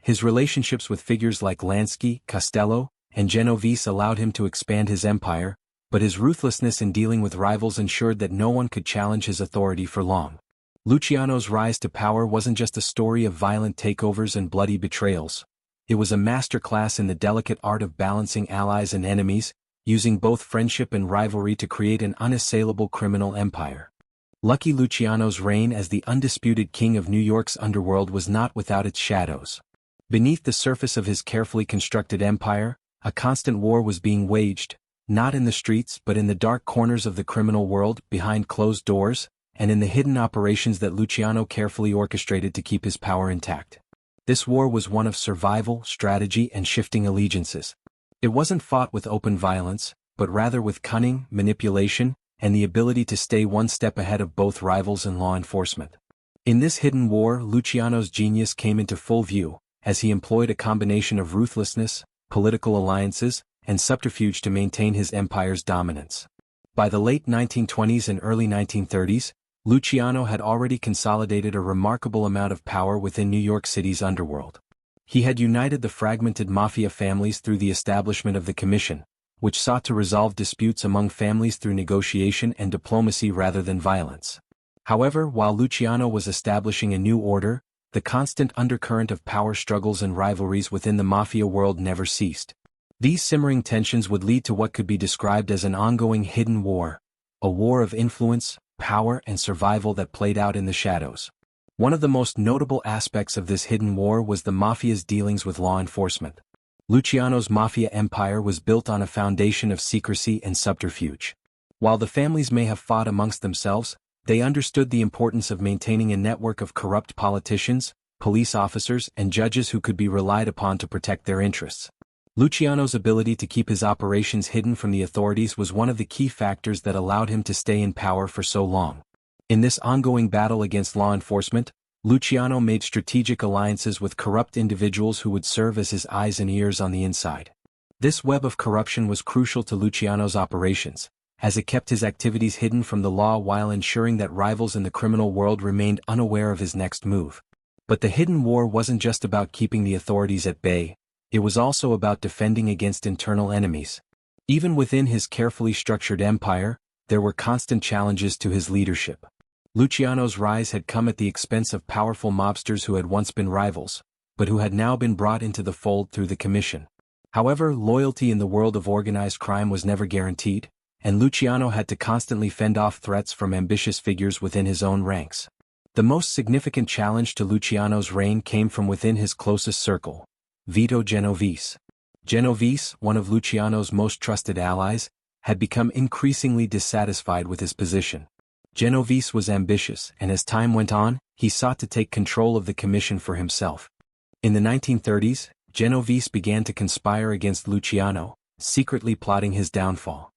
His relationships with figures like Lansky, Costello, and Genovese allowed him to expand his empire, but his ruthlessness in dealing with rivals ensured that no one could challenge his authority for long. Luciano's rise to power wasn't just a story of violent takeovers and bloody betrayals. It was a masterclass in the delicate art of balancing allies and enemies, using both friendship and rivalry to create an unassailable criminal empire. Lucky Luciano's reign as the undisputed king of New York's underworld was not without its shadows. Beneath the surface of his carefully constructed empire, a constant war was being waged, not in the streets but in the dark corners of the criminal world, behind closed doors, and in the hidden operations that Luciano carefully orchestrated to keep his power intact. This war was one of survival, strategy, and shifting allegiances. It wasn't fought with open violence, but rather with cunning, manipulation, and the ability to stay one step ahead of both rivals and law enforcement. In this hidden war, Luciano's genius came into full view, as he employed a combination of ruthlessness, political alliances, and subterfuge to maintain his empire's dominance. By the late 1920s and early 1930s, Luciano had already consolidated a remarkable amount of power within New York City's underworld. He had united the fragmented mafia families through the establishment of the Commission, which sought to resolve disputes among families through negotiation and diplomacy rather than violence. However, while Luciano was establishing a new order, the constant undercurrent of power struggles and rivalries within the mafia world never ceased. These simmering tensions would lead to what could be described as an ongoing hidden war, a war of influence, power, and survival that played out in the shadows. One of the most notable aspects of this hidden war was the mafia's dealings with law enforcement. Luciano's mafia empire was built on a foundation of secrecy and subterfuge. While the families may have fought amongst themselves, they understood the importance of maintaining a network of corrupt politicians, police officers, and judges who could be relied upon to protect their interests. Luciano's ability to keep his operations hidden from the authorities was one of the key factors that allowed him to stay in power for so long. In this ongoing battle against law enforcement, Luciano made strategic alliances with corrupt individuals who would serve as his eyes and ears on the inside. This web of corruption was crucial to Luciano's operations, as it kept his activities hidden from the law while ensuring that rivals in the criminal world remained unaware of his next move. But the hidden war wasn't just about keeping the authorities at bay. It was also about defending against internal enemies. Even within his carefully structured empire, there were constant challenges to his leadership. Luciano's rise had come at the expense of powerful mobsters who had once been rivals, but who had now been brought into the fold through the Commission. However, loyalty in the world of organized crime was never guaranteed, and Luciano had to constantly fend off threats from ambitious figures within his own ranks. The most significant challenge to Luciano's reign came from within his closest circle: Vito Genovese. Genovese, one of Luciano's most trusted allies, had become increasingly dissatisfied with his position. Genovese was ambitious, and as time went on, he sought to take control of the Commission for himself. In the 1930s, Genovese began to conspire against Luciano, secretly plotting his downfall.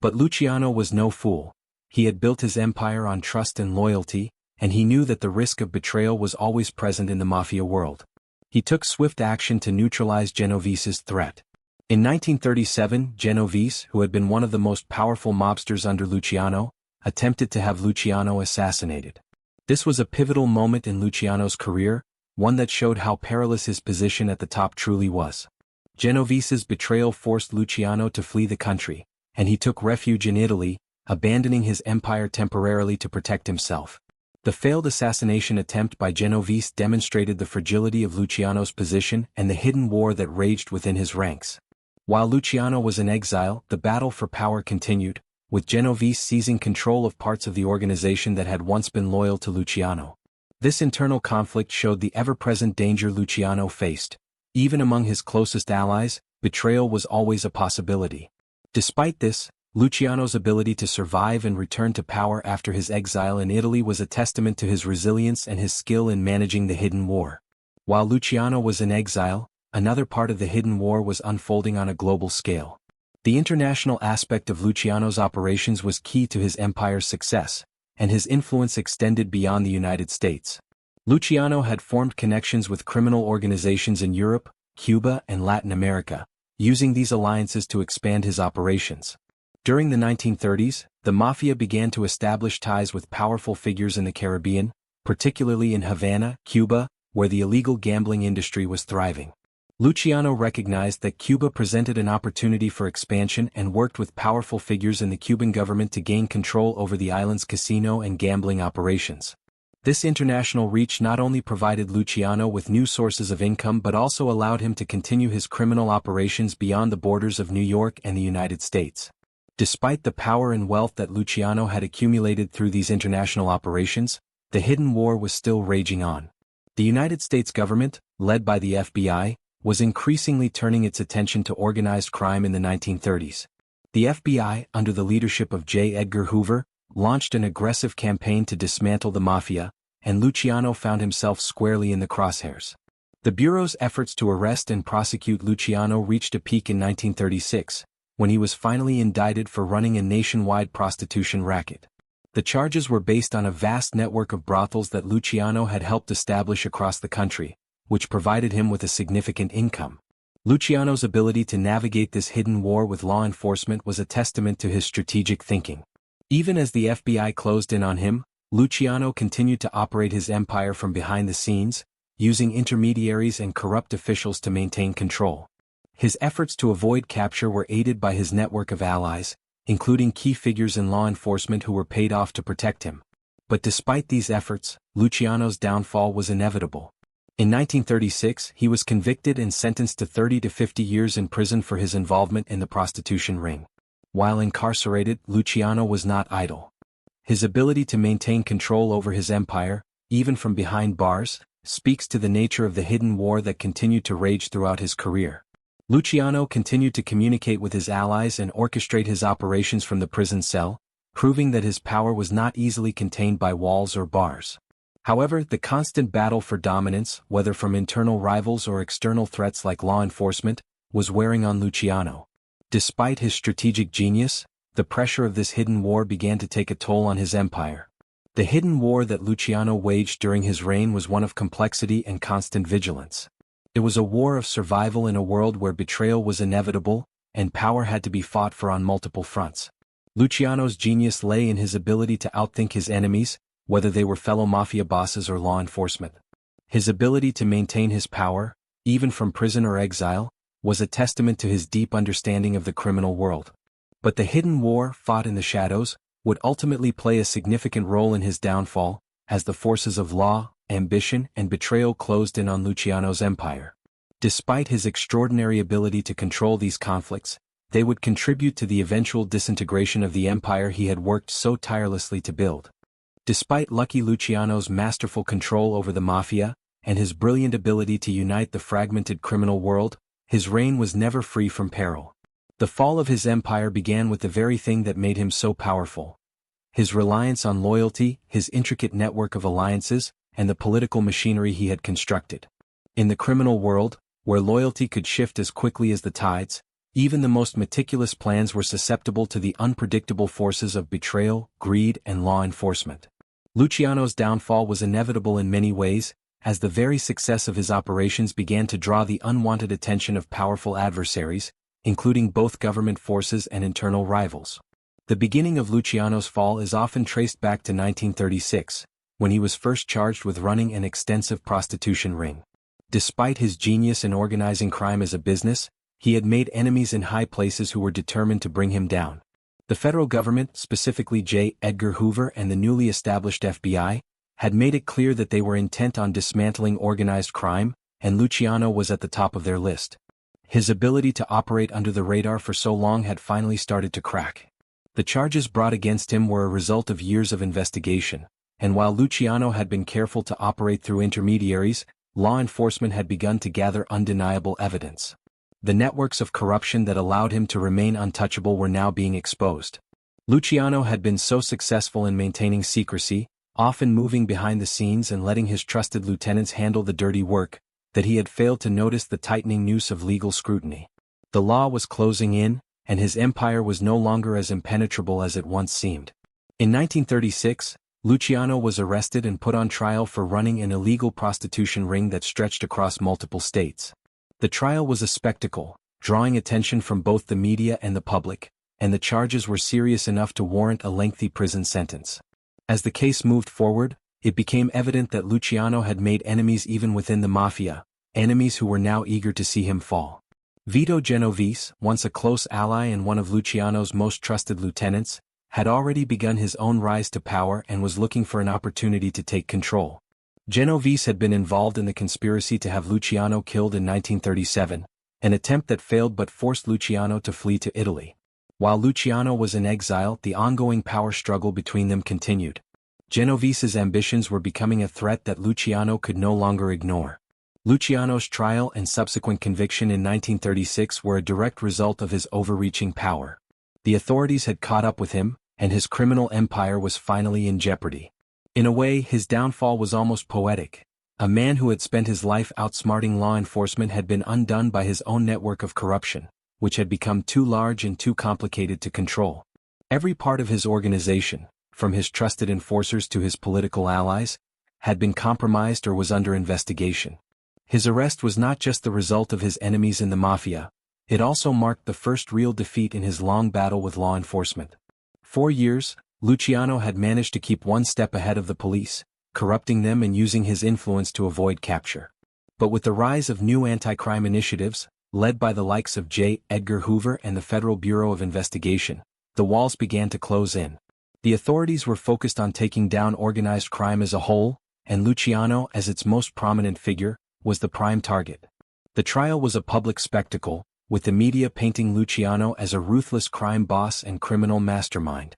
But Luciano was no fool. He had built his empire on trust and loyalty, and he knew that the risk of betrayal was always present in the mafia world. He took swift action to neutralize Genovese's threat. In 1937, Genovese, who had been one of the most powerful mobsters under Luciano, attempted to have Luciano assassinated. This was a pivotal moment in Luciano's career, one that showed how perilous his position at the top truly was. Genovese's betrayal forced Luciano to flee the country, and he took refuge in Italy, abandoning his empire temporarily to protect himself. The failed assassination attempt by Genovese demonstrated the fragility of Luciano's position and the hidden war that raged within his ranks. While Luciano was in exile, the battle for power continued, with Genovese seizing control of parts of the organization that had once been loyal to Luciano. This internal conflict showed the ever-present danger Luciano faced. Even among his closest allies, betrayal was always a possibility. Despite this, Luciano's ability to survive and return to power after his exile in Italy was a testament to his resilience and his skill in managing the hidden war. While Luciano was in exile, another part of the hidden war was unfolding on a global scale. The international aspect of Luciano's operations was key to his empire's success, and his influence extended beyond the United States. Luciano had formed connections with criminal organizations in Europe, Cuba, and Latin America, using these alliances to expand his operations. During the 1930s, the Mafia began to establish ties with powerful figures in the Caribbean, particularly in Havana, Cuba, where the illegal gambling industry was thriving. Luciano recognized that Cuba presented an opportunity for expansion and worked with powerful figures in the Cuban government to gain control over the island's casino and gambling operations. This international reach not only provided Luciano with new sources of income but also allowed him to continue his criminal operations beyond the borders of New York and the United States. Despite the power and wealth that Luciano had accumulated through these international operations, the hidden war was still raging on. The United States government, led by the FBI, was increasingly turning its attention to organized crime in the 1930s. The FBI, under the leadership of J. Edgar Hoover, launched an aggressive campaign to dismantle the Mafia, and Luciano found himself squarely in the crosshairs. The Bureau's efforts to arrest and prosecute Luciano reached a peak in 1936, when he was finally indicted for running a nationwide prostitution racket. The charges were based on a vast network of brothels that Luciano had helped establish across the country, which provided him with a significant income. Luciano's ability to navigate this hidden war with law enforcement was a testament to his strategic thinking. Even as the FBI closed in on him, Luciano continued to operate his empire from behind the scenes, using intermediaries and corrupt officials to maintain control. His efforts to avoid capture were aided by his network of allies, including key figures in law enforcement who were paid off to protect him. But despite these efforts, Luciano's downfall was inevitable. In 1936, he was convicted and sentenced to 30 to 50 years in prison for his involvement in the prostitution ring. While incarcerated, Luciano was not idle. His ability to maintain control over his empire, even from behind bars, speaks to the nature of the hidden war that continued to rage throughout his career. Luciano continued to communicate with his allies and orchestrate his operations from the prison cell, proving that his power was not easily contained by walls or bars. However, the constant battle for dominance, whether from internal rivals or external threats like law enforcement, was wearing on Luciano. Despite his strategic genius, the pressure of this hidden war began to take a toll on his empire. The hidden war that Luciano waged during his reign was one of complexity and constant vigilance. It was a war of survival in a world where betrayal was inevitable, and power had to be fought for on multiple fronts. Luciano's genius lay in his ability to outthink his enemies, whether they were fellow mafia bosses or law enforcement. His ability to maintain his power, even from prison or exile, was a testament to his deep understanding of the criminal world. But the hidden war, fought in the shadows, would ultimately play a significant role in his downfall, as the forces of law, ambition, and betrayal closed in on Luciano's empire. Despite his extraordinary ability to control these conflicts, they would contribute to the eventual disintegration of the empire he had worked so tirelessly to build. Despite Lucky Luciano's masterful control over the Mafia, and his brilliant ability to unite the fragmented criminal world, his reign was never free from peril. The fall of his empire began with the very thing that made him so powerful: his reliance on loyalty, his intricate network of alliances, and the political machinery he had constructed. In the criminal world, where loyalty could shift as quickly as the tides, even the most meticulous plans were susceptible to the unpredictable forces of betrayal, greed, and law enforcement. Luciano's downfall was inevitable in many ways, as the very success of his operations began to draw the unwanted attention of powerful adversaries, including both government forces and internal rivals. The beginning of Luciano's fall is often traced back to 1936, when he was first charged with running an extensive prostitution ring. Despite his genius in organizing crime as a business, he had made enemies in high places who were determined to bring him down. The federal government, specifically J. Edgar Hoover and the newly established FBI, had made it clear that they were intent on dismantling organized crime, and Luciano was at the top of their list. His ability to operate under the radar for so long had finally started to crack. The charges brought against him were a result of years of investigation, and while Luciano had been careful to operate through intermediaries, law enforcement had begun to gather undeniable evidence. The networks of corruption that allowed him to remain untouchable were now being exposed. Luciano had been so successful in maintaining secrecy, often moving behind the scenes and letting his trusted lieutenants handle the dirty work, that he had failed to notice the tightening noose of legal scrutiny. The law was closing in, and his empire was no longer as impenetrable as it once seemed. In 1936, Luciano was arrested and put on trial for running an illegal prostitution ring that stretched across multiple states. The trial was a spectacle, drawing attention from both the media and the public, and the charges were serious enough to warrant a lengthy prison sentence. As the case moved forward, it became evident that Luciano had made enemies even within the mafia, enemies who were now eager to see him fall. Vito Genovese, once a close ally and one of Luciano's most trusted lieutenants, had already begun his own rise to power and was looking for an opportunity to take control. Genovese had been involved in the conspiracy to have Luciano killed in 1937, an attempt that failed but forced Luciano to flee to Italy. While Luciano was in exile, the ongoing power struggle between them continued. Genovese's ambitions were becoming a threat that Luciano could no longer ignore. Luciano's trial and subsequent conviction in 1936 were a direct result of his overreaching power. The authorities had caught up with him, and his criminal empire was finally in jeopardy. In a way, his downfall was almost poetic. A man who had spent his life outsmarting law enforcement had been undone by his own network of corruption, which had become too large and too complicated to control. Every part of his organization, from his trusted enforcers to his political allies, had been compromised or was under investigation. His arrest was not just the result of his enemies in the mafia, it also marked the first real defeat in his long battle with law enforcement. 4 years, Luciano had managed to keep one step ahead of the police, corrupting them and using his influence to avoid capture. But with the rise of new anti-crime initiatives, led by the likes of J. Edgar Hoover and the Federal Bureau of Investigation, the walls began to close in. The authorities were focused on taking down organized crime as a whole, and Luciano, as its most prominent figure, was the prime target. The trial was a public spectacle, with the media painting Luciano as a ruthless crime boss and criminal mastermind.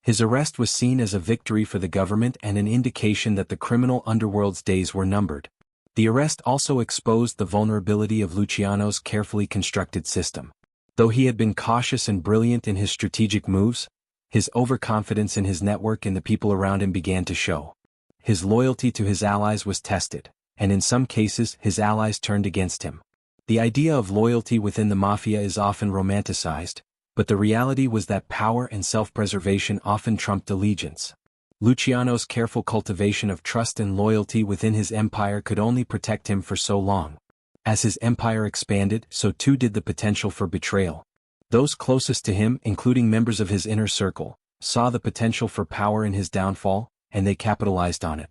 His arrest was seen as a victory for the government and an indication that the criminal underworld's days were numbered. The arrest also exposed the vulnerability of Luciano's carefully constructed system. Though he had been cautious and brilliant in his strategic moves, his overconfidence in his network and the people around him began to show. His loyalty to his allies was tested, and in some cases his allies turned against him. The idea of loyalty within the mafia is often romanticized, but the reality was that power and self-preservation often trumped allegiance. Luciano's careful cultivation of trust and loyalty within his empire could only protect him for so long. As his empire expanded, so too did the potential for betrayal. Those closest to him, including members of his inner circle, saw the potential for power in his downfall, and they capitalized on it.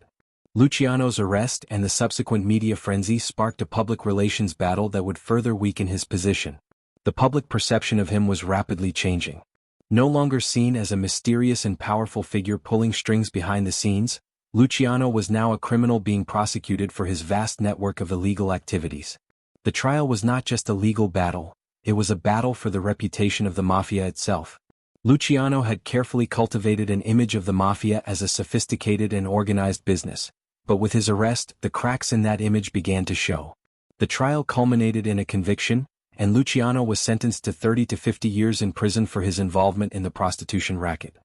Luciano's arrest and the subsequent media frenzy sparked a public relations battle that would further weaken his position. The public perception of him was rapidly changing. No longer seen as a mysterious and powerful figure pulling strings behind the scenes, Luciano was now a criminal being prosecuted for his vast network of illegal activities. The trial was not just a legal battle, it was a battle for the reputation of the mafia itself. Luciano had carefully cultivated an image of the mafia as a sophisticated and organized business, but with his arrest, the cracks in that image began to show. The trial culminated in a conviction, and Luciano was sentenced to 30 to 50 years in prison for his involvement in the prostitution racket.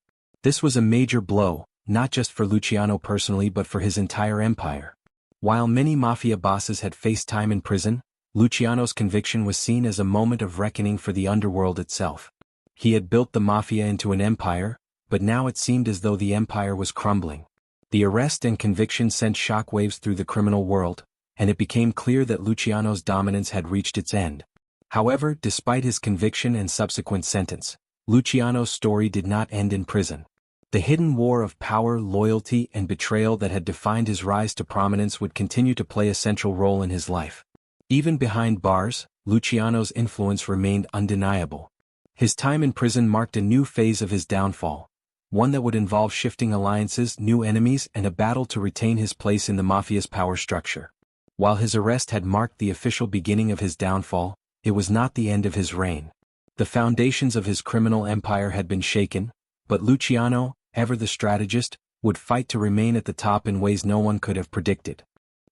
This was a major blow, not just for Luciano personally but for his entire empire. While many mafia bosses had faced time in prison, Luciano's conviction was seen as a moment of reckoning for the underworld itself. He had built the mafia into an empire, but now it seemed as though the empire was crumbling. The arrest and conviction sent shockwaves through the criminal world, and it became clear that Luciano's dominance had reached its end. However, despite his conviction and subsequent sentence, Luciano's story did not end in prison. The hidden war of power, loyalty, and betrayal that had defined his rise to prominence would continue to play a central role in his life. Even behind bars, Luciano's influence remained undeniable. His time in prison marked a new phase of his downfall, one that would involve shifting alliances, new enemies, and a battle to retain his place in the mafia's power structure. While his arrest had marked the official beginning of his downfall, it was not the end of his reign. The foundations of his criminal empire had been shaken, but Luciano, ever the strategist, would fight to remain at the top in ways no one could have predicted.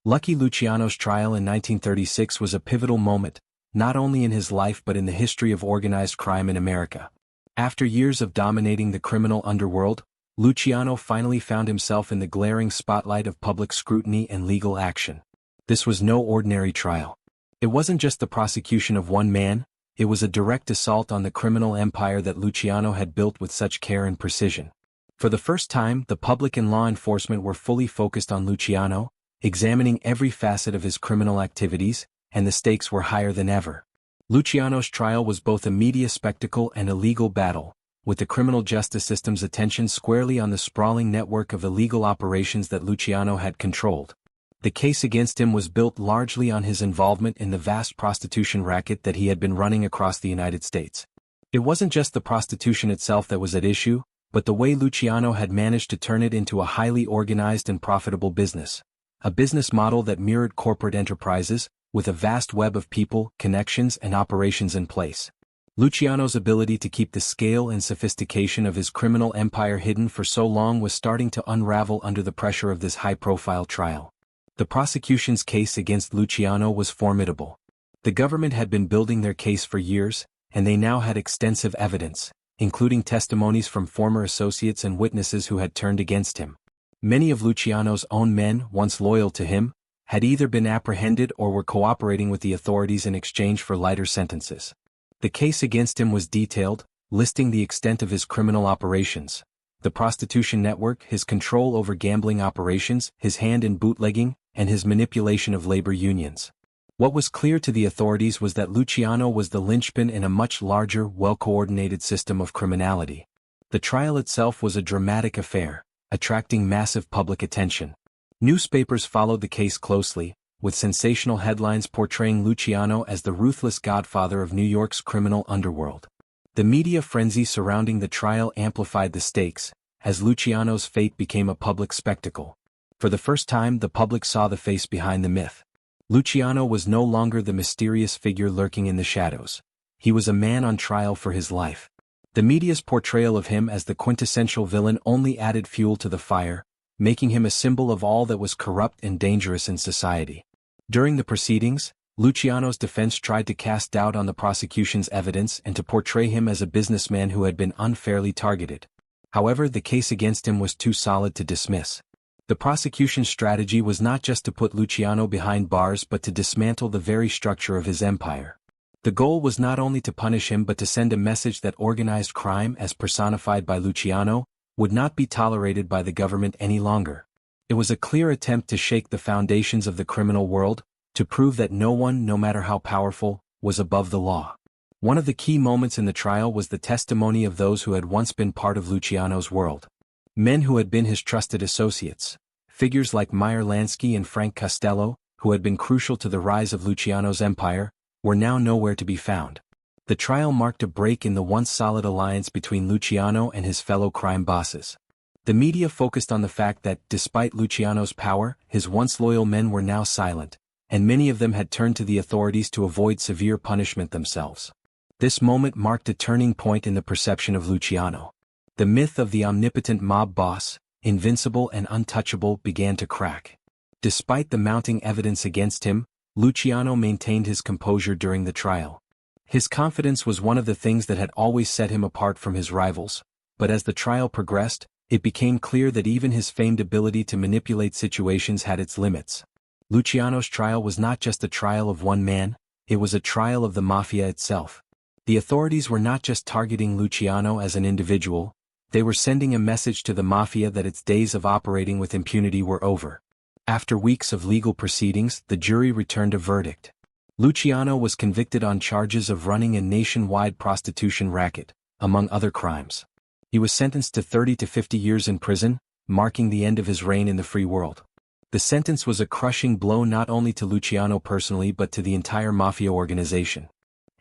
Lucky Luciano's trial in 1936 was a pivotal moment, not only in his life but in the history of organized crime in America. After years of dominating the criminal underworld, Luciano finally found himself in the glaring spotlight of public scrutiny and legal action. This was no ordinary trial. It wasn't just the prosecution of one man, it was a direct assault on the criminal empire that Luciano had built with such care and precision. For the first time, the public and law enforcement were fully focused on Luciano, examining every facet of his criminal activities, and the stakes were higher than ever. Luciano's trial was both a media spectacle and a legal battle, with the criminal justice system's attention squarely on the sprawling network of illegal operations that Luciano had controlled. The case against him was built largely on his involvement in the vast prostitution racket that he had been running across the United States. It wasn't just the prostitution itself that was at issue, but the way Luciano had managed to turn it into a highly organized and profitable business. A business model that mirrored corporate enterprises, with a vast web of people, connections, and operations in place. Luciano's ability to keep the scale and sophistication of his criminal empire hidden for so long was starting to unravel under the pressure of this high-profile trial. The prosecution's case against Luciano was formidable. The government had been building their case for years, and they now had extensive evidence, including testimonies from former associates and witnesses who had turned against him. Many of Luciano's own men, once loyal to him, had either been apprehended or were cooperating with the authorities in exchange for lighter sentences. The case against him was detailed, listing the extent of his criminal operations, the prostitution network, his control over gambling operations, his hand in bootlegging, and his manipulation of labor unions. What was clear to the authorities was that Luciano was the linchpin in a much larger, well-coordinated system of criminality. The trial itself was a dramatic affair, attracting massive public attention. Newspapers followed the case closely, with sensational headlines portraying Luciano as the ruthless godfather of New York's criminal underworld. The media frenzy surrounding the trial amplified the stakes, as Luciano's fate became a public spectacle. For the first time, the public saw the face behind the myth. Luciano was no longer the mysterious figure lurking in the shadows. He was a man on trial for his life. The media's portrayal of him as the quintessential villain only added fuel to the fire, making him a symbol of all that was corrupt and dangerous in society. During the proceedings, Luciano's defense tried to cast doubt on the prosecution's evidence and to portray him as a businessman who had been unfairly targeted. However, the case against him was too solid to dismiss. The prosecution's strategy was not just to put Luciano behind bars but to dismantle the very structure of his empire. The goal was not only to punish him but to send a message that organized crime, as personified by Luciano, would not be tolerated by the government any longer. It was a clear attempt to shake the foundations of the criminal world, to prove that no one, no matter how powerful, was above the law. One of the key moments in the trial was the testimony of those who had once been part of Luciano's world. Men who had been his trusted associates. Figures like Meyer Lansky and Frank Costello, who had been crucial to the rise of Luciano's empire, were now nowhere to be found. The trial marked a break in the once solid alliance between Luciano and his fellow crime bosses. The media focused on the fact that, despite Luciano's power, his once loyal men were now silent, and many of them had turned to the authorities to avoid severe punishment themselves. This moment marked a turning point in the perception of Luciano. The myth of the omnipotent mob boss, invincible and untouchable, began to crack. Despite the mounting evidence against him, Luciano maintained his composure during the trial. His confidence was one of the things that had always set him apart from his rivals, but as the trial progressed, it became clear that even his famed ability to manipulate situations had its limits. Luciano's trial was not just a trial of one man, it was a trial of the mafia itself. The authorities were not just targeting Luciano as an individual, they were sending a message to the mafia that its days of operating with impunity were over. After weeks of legal proceedings, the jury returned a verdict. Luciano was convicted on charges of running a nationwide prostitution racket, among other crimes. He was sentenced to 30 to 50 years in prison, marking the end of his reign in the free world. The sentence was a crushing blow not only to Luciano personally but to the entire mafia organization.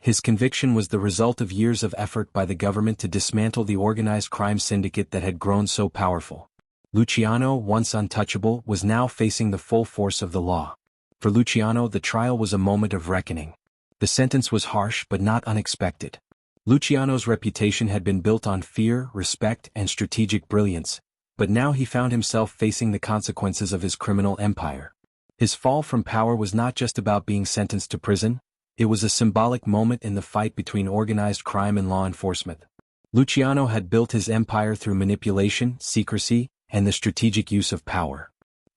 His conviction was the result of years of effort by the government to dismantle the organized crime syndicate that had grown so powerful. Luciano, once untouchable, was now facing the full force of the law. For Luciano, the trial was a moment of reckoning. The sentence was harsh but not unexpected. Luciano's reputation had been built on fear, respect, and strategic brilliance, but now he found himself facing the consequences of his criminal empire. His fall from power was not just about being sentenced to prison, it was a symbolic moment in the fight between organized crime and law enforcement. Luciano had built his empire through manipulation, secrecy, and the strategic use of power.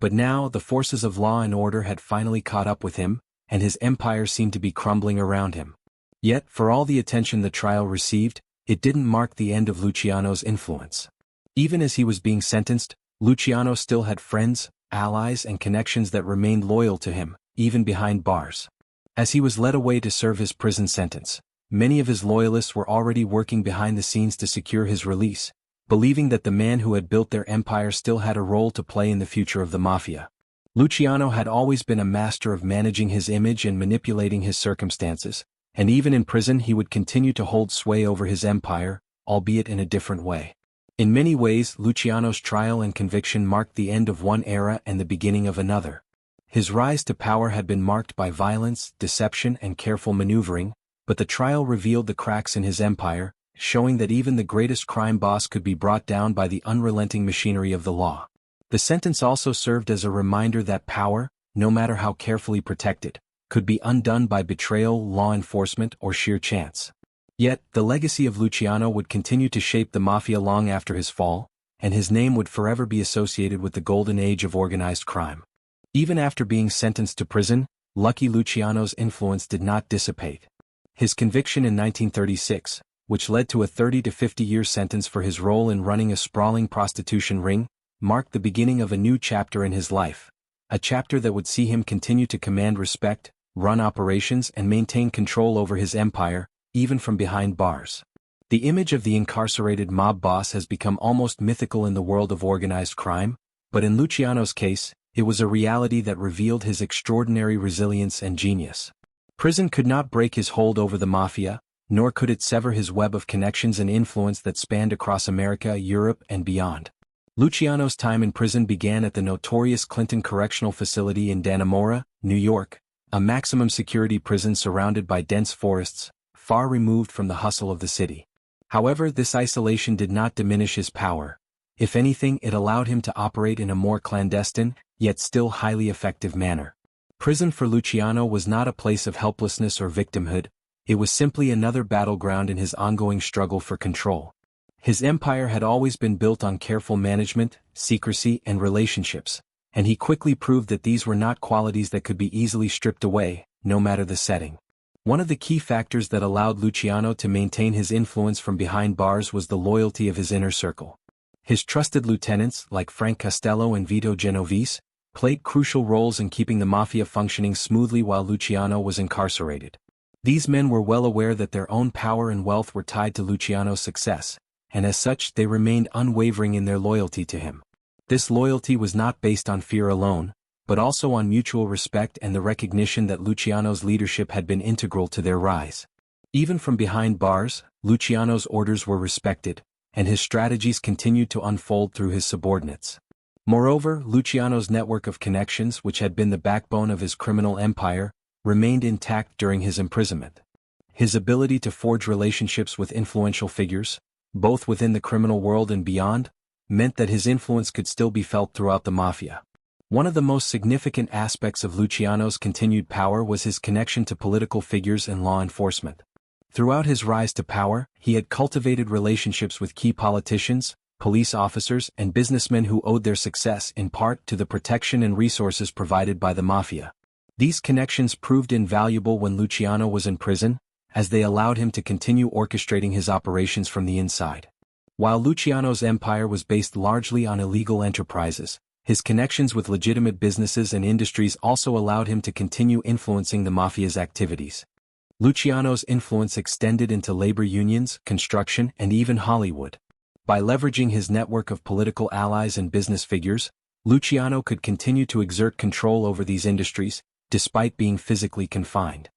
But now the forces of law and order had finally caught up with him, and his empire seemed to be crumbling around him. Yet, for all the attention the trial received, it didn't mark the end of Luciano's influence. Even as he was being sentenced, Luciano still had friends, allies and connections that remained loyal to him, even behind bars. As he was led away to serve his prison sentence, many of his loyalists were already working behind the scenes to secure his release, believing that the man who had built their empire still had a role to play in the future of the mafia. Luciano had always been a master of managing his image and manipulating his circumstances, and even in prison he would continue to hold sway over his empire, albeit in a different way. In many ways, Luciano's trial and conviction marked the end of one era and the beginning of another. His rise to power had been marked by violence, deception and careful maneuvering, but the trial revealed the cracks in his empire, showing that even the greatest crime boss could be brought down by the unrelenting machinery of the law. The sentence also served as a reminder that power, no matter how carefully protected, could be undone by betrayal, law enforcement, or sheer chance. Yet, the legacy of Luciano would continue to shape the mafia long after his fall, and his name would forever be associated with the golden age of organized crime. Even after being sentenced to prison, Lucky Luciano's influence did not dissipate. His conviction in 1936, which led to a 30 to 50-year sentence for his role in running a sprawling prostitution ring, marked the beginning of a new chapter in his life, a chapter that would see him continue to command respect, run operations and maintain control over his empire, even from behind bars. The image of the incarcerated mob boss has become almost mythical in the world of organized crime, but in Luciano's case, it was a reality that revealed his extraordinary resilience and genius. Prison could not break his hold over the mafia, nor could it sever his web of connections and influence that spanned across America, Europe, and beyond. Luciano's time in prison began at the notorious Clinton Correctional Facility in Dannemora, New York, a maximum security prison surrounded by dense forests, far removed from the hustle of the city. However, this isolation did not diminish his power. If anything, it allowed him to operate in a more clandestine, yet still highly effective manner. Prison for Luciano was not a place of helplessness or victimhood, it was simply another battleground in his ongoing struggle for control. His empire had always been built on careful management, secrecy, and relationships, and he quickly proved that these were not qualities that could be easily stripped away, no matter the setting. One of the key factors that allowed Luciano to maintain his influence from behind bars was the loyalty of his inner circle. His trusted lieutenants, like Frank Costello and Vito Genovese, played crucial roles in keeping the mafia functioning smoothly while Luciano was incarcerated. These men were well aware that their own power and wealth were tied to Luciano's success, and as such they remained unwavering in their loyalty to him. This loyalty was not based on fear alone, but also on mutual respect and the recognition that Luciano's leadership had been integral to their rise. Even from behind bars, Luciano's orders were respected, and his strategies continued to unfold through his subordinates. Moreover, Luciano's network of connections, which had been the backbone of his criminal empire, remained intact during his imprisonment. His ability to forge relationships with influential figures, both within the criminal world and beyond, meant that his influence could still be felt throughout the mafia. One of the most significant aspects of Luciano's continued power was his connection to political figures and law enforcement. Throughout his rise to power, he had cultivated relationships with key politicians, police officers, and businessmen who owed their success in part to the protection and resources provided by the mafia. These connections proved invaluable when Luciano was in prison, as they allowed him to continue orchestrating his operations from the inside. While Luciano's empire was based largely on illegal enterprises, his connections with legitimate businesses and industries also allowed him to continue influencing the mafia's activities. Luciano's influence extended into labor unions, construction, and even Hollywood. By leveraging his network of political allies and business figures, Luciano could continue to exert control over these industries, despite being physically confined.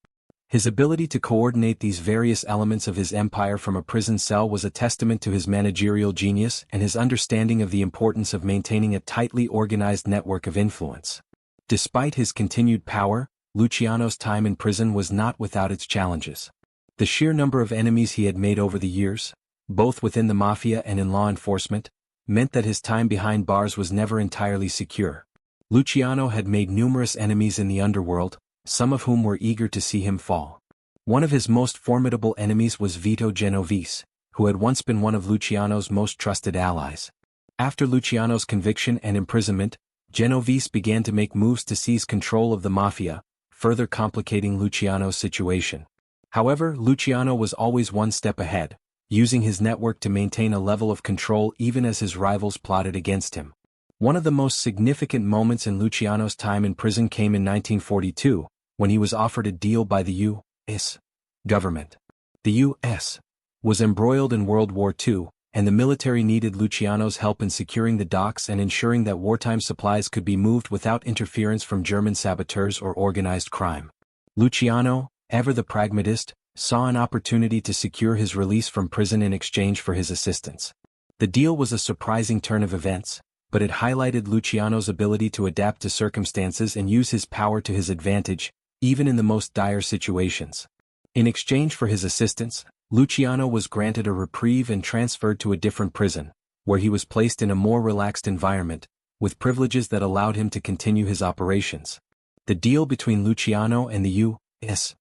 His ability to coordinate these various elements of his empire from a prison cell was a testament to his managerial genius and his understanding of the importance of maintaining a tightly organized network of influence. Despite his continued power, Luciano's time in prison was not without its challenges. The sheer number of enemies he had made over the years, both within the mafia and in law enforcement, meant that his time behind bars was never entirely secure. Luciano had made numerous enemies in the underworld, some of whom were eager to see him fall. One of his most formidable enemies was Vito Genovese, who had once been one of Luciano's most trusted allies. After Luciano's conviction and imprisonment, Genovese began to make moves to seize control of the mafia, further complicating Luciano's situation. However, Luciano was always one step ahead, using his network to maintain a level of control even as his rivals plotted against him. One of the most significant moments in Luciano's time in prison came in 1942, when he was offered a deal by the U.S. government. The U.S. was embroiled in World War II, and the military needed Luciano's help in securing the docks and ensuring that wartime supplies could be moved without interference from German saboteurs or organized crime. Luciano, ever the pragmatist, saw an opportunity to secure his release from prison in exchange for his assistance. The deal was a surprising turn of events, but it highlighted Luciano's ability to adapt to circumstances and use his power to his advantage, even in the most dire situations. In exchange for his assistance, Luciano was granted a reprieve and transferred to a different prison, where he was placed in a more relaxed environment, with privileges that allowed him to continue his operations. The deal between Luciano and the U.S.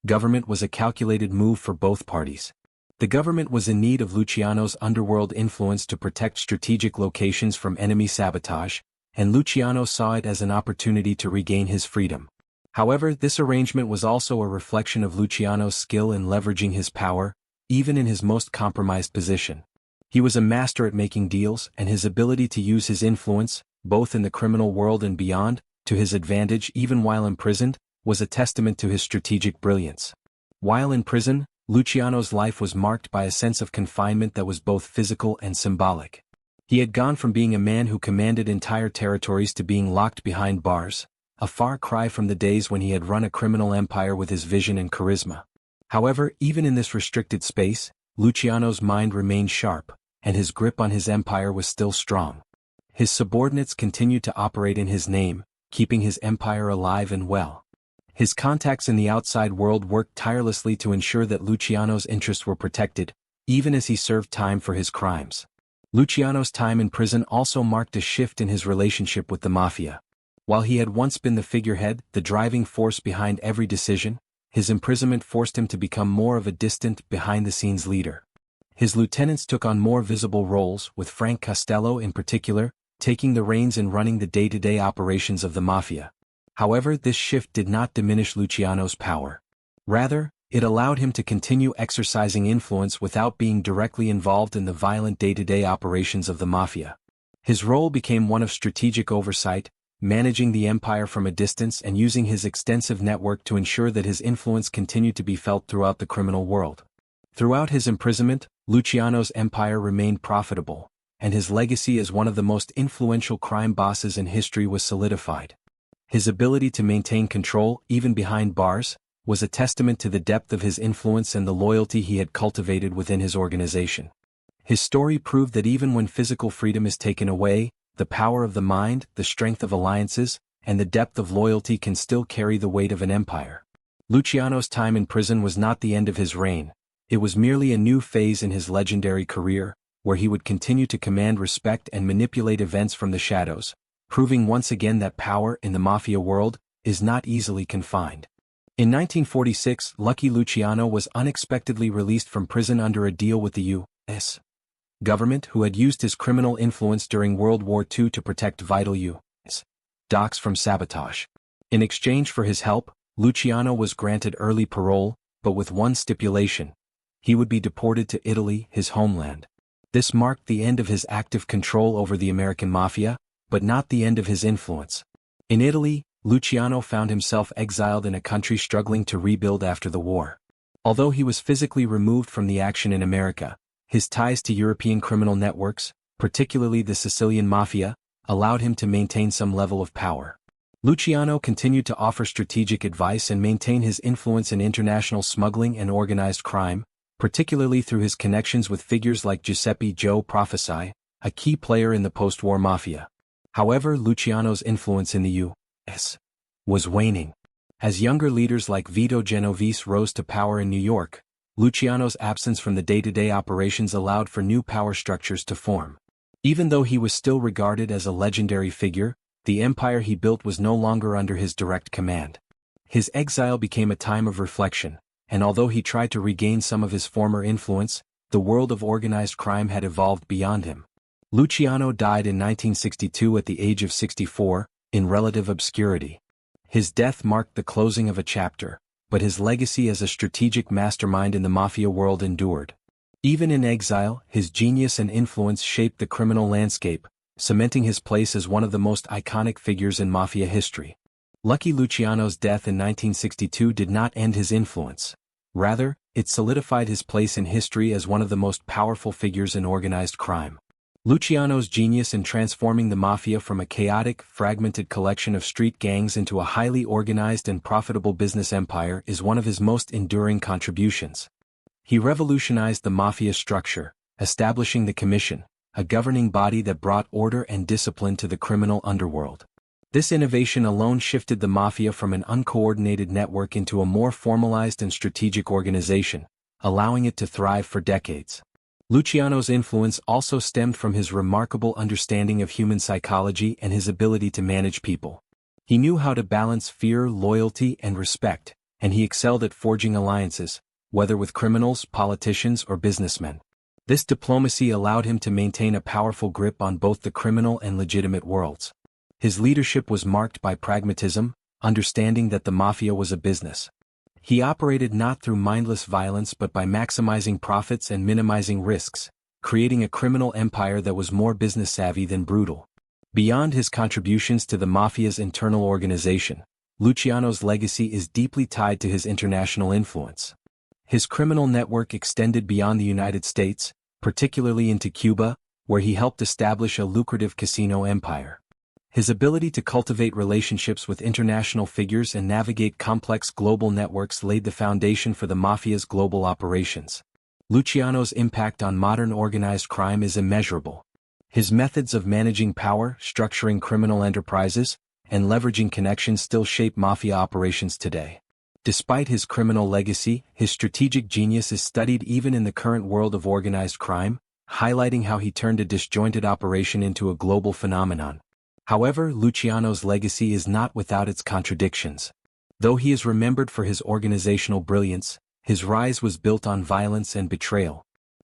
government was a calculated move for both parties. The government was in need of Luciano's underworld influence to protect strategic locations from enemy sabotage, and Luciano saw it as an opportunity to regain his freedom. However, this arrangement was also a reflection of Luciano's skill in leveraging his power, even in his most compromised position. He was a master at making deals, and his ability to use his influence, both in the criminal world and beyond, to his advantage even while imprisoned, was a testament to his strategic brilliance. While in prison, Luciano's life was marked by a sense of confinement that was both physical and symbolic. He had gone from being a man who commanded entire territories to being locked behind bars, a far cry from the days when he had run a criminal empire with his vision and charisma. However, even in this restricted space, Luciano's mind remained sharp, and his grip on his empire was still strong. His subordinates continued to operate in his name, keeping his empire alive and well. His contacts in the outside world worked tirelessly to ensure that Luciano's interests were protected, even as he served time for his crimes. Luciano's time in prison also marked a shift in his relationship with the mafia. While he had once been the figurehead, the driving force behind every decision, his imprisonment forced him to become more of a distant, behind-the-scenes leader. His lieutenants took on more visible roles, with Frank Costello in particular, taking the reins and running the day-to-day operations of the mafia. However, this shift did not diminish Luciano's power. Rather, it allowed him to continue exercising influence without being directly involved in the violent day-to-day operations of the mafia. His role became one of strategic oversight, managing the empire from a distance and using his extensive network to ensure that his influence continued to be felt throughout the criminal world. Throughout his imprisonment, Luciano's empire remained profitable, and his legacy as one of the most influential crime bosses in history was solidified. His ability to maintain control, even behind bars, was a testament to the depth of his influence and the loyalty he had cultivated within his organization. His story proved that even when physical freedom is taken away, the power of the mind, the strength of alliances, and the depth of loyalty can still carry the weight of an empire. Luciano's time in prison was not the end of his reign, it was merely a new phase in his legendary career, where he would continue to command respect and manipulate events from the shadows, proving once again that power in the mafia world is not easily confined. In 1946, Lucky Luciano was unexpectedly released from prison under a deal with the U.S. government, who had used his criminal influence during World War II to protect vital U.S. docks from sabotage. In exchange for his help, Luciano was granted early parole, but with one stipulation: he would be deported to Italy, his homeland. This marked the end of his active control over the American mafia, but not the end of his influence. In Italy, Luciano found himself exiled in a country struggling to rebuild after the war. Although he was physically removed from the action in America, his ties to European criminal networks, particularly the Sicilian mafia, allowed him to maintain some level of power. Luciano continued to offer strategic advice and maintain his influence in international smuggling and organized crime, particularly through his connections with figures like Giuseppe Joe Profaci, a key player in the post-war mafia. However, Luciano's influence in the U.S. was waning. As younger leaders like Vito Genovese rose to power in New York, Luciano's absence from the day-to-day operations allowed for new power structures to form. Even though he was still regarded as a legendary figure, the empire he built was no longer under his direct command. His exile became a time of reflection, and although he tried to regain some of his former influence, the world of organized crime had evolved beyond him. Luciano died in 1962 at the age of 64, in relative obscurity. His death marked the closing of a chapter, but his legacy as a strategic mastermind in the mafia world endured. Even in exile, his genius and influence shaped the criminal landscape, cementing his place as one of the most iconic figures in mafia history. Lucky Luciano's death in 1962 did not end his influence. Rather, it solidified his place in history as one of the most powerful figures in organized crime. Luciano's genius in transforming the mafia from a chaotic, fragmented collection of street gangs into a highly organized and profitable business empire is one of his most enduring contributions. He revolutionized the mafia structure, establishing the Commission, a governing body that brought order and discipline to the criminal underworld. This innovation alone shifted the mafia from an uncoordinated network into a more formalized and strategic organization, allowing it to thrive for decades. Luciano's influence also stemmed from his remarkable understanding of human psychology and his ability to manage people. He knew how to balance fear, loyalty, and respect, and he excelled at forging alliances, whether with criminals, politicians, or businessmen. This diplomacy allowed him to maintain a powerful grip on both the criminal and legitimate worlds. His leadership was marked by pragmatism, understanding that the mafia was a business. He operated not through mindless violence but by maximizing profits and minimizing risks, creating a criminal empire that was more business-savvy than brutal. Beyond his contributions to the mafia's internal organization, Luciano's legacy is deeply tied to his international influence. His criminal network extended beyond the United States, particularly into Cuba, where he helped establish a lucrative casino empire. His ability to cultivate relationships with international figures and navigate complex global networks laid the foundation for the mafia's global operations. Luciano's impact on modern organized crime is immeasurable. His methods of managing power, structuring criminal enterprises, and leveraging connections still shape mafia operations today. Despite his criminal legacy, his strategic genius is studied even in the current world of organized crime, highlighting how he turned a disjointed operation into a global phenomenon. However, Luciano's legacy is not without its contradictions. Though he is remembered for his organizational brilliance, his rise was built on violence and betrayal.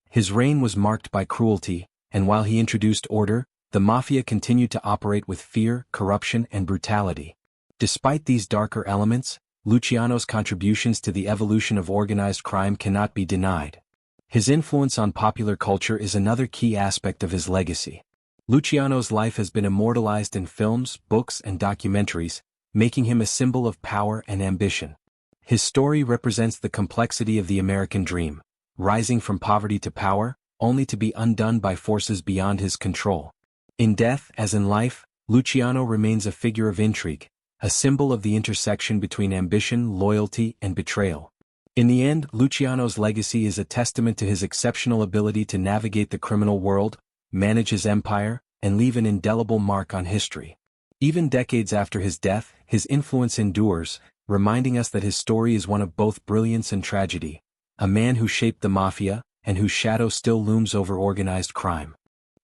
His reign was marked by cruelty, and while he introduced order, the mafia continued to operate with fear, corruption, and brutality. Despite these darker elements, Luciano's contributions to the evolution of organized crime cannot be denied. His influence on popular culture is another key aspect of his legacy. Luciano's life has been immortalized in films, books, and documentaries, making him a symbol of power and ambition. His story represents the complexity of the American dream, rising from poverty to power, only to be undone by forces beyond his control. In death, as in life, Luciano remains a figure of intrigue, a symbol of the intersection between ambition, loyalty, and betrayal. In the end, Luciano's legacy is a testament to his exceptional ability to navigate the criminal world, manage his empire, and leave an indelible mark on history. Even decades after his death, his influence endures, reminding us that his story is one of both brilliance and tragedy, a man who shaped the mafia, and whose shadow still looms over organized crime.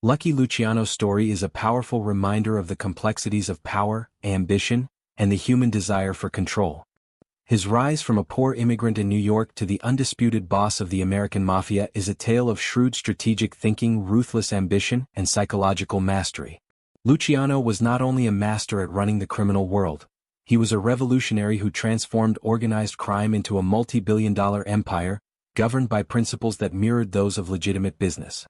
Lucky Luciano's story is a powerful reminder of the complexities of power, ambition, and the human desire for control. His rise from a poor immigrant in New York to the undisputed boss of the American mafia is a tale of shrewd strategic thinking, ruthless ambition, and psychological mastery. Luciano was not only a master at running the criminal world, he was a revolutionary who transformed organized crime into a multi-billion-dollar empire, governed by principles that mirrored those of legitimate business.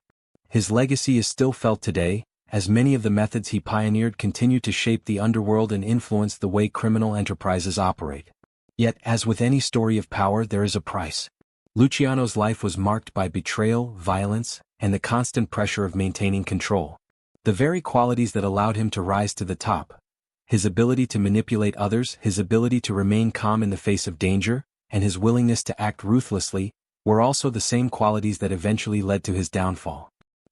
His legacy is still felt today, as many of the methods he pioneered continue to shape the underworld and influence the way criminal enterprises operate. Yet, as with any story of power, there is a price. Luciano's life was marked by betrayal, violence, and the constant pressure of maintaining control. The very qualities that allowed him to rise to the top, his ability to manipulate others, his ability to remain calm in the face of danger, and his willingness to act ruthlessly, were also the same qualities that eventually led to his downfall.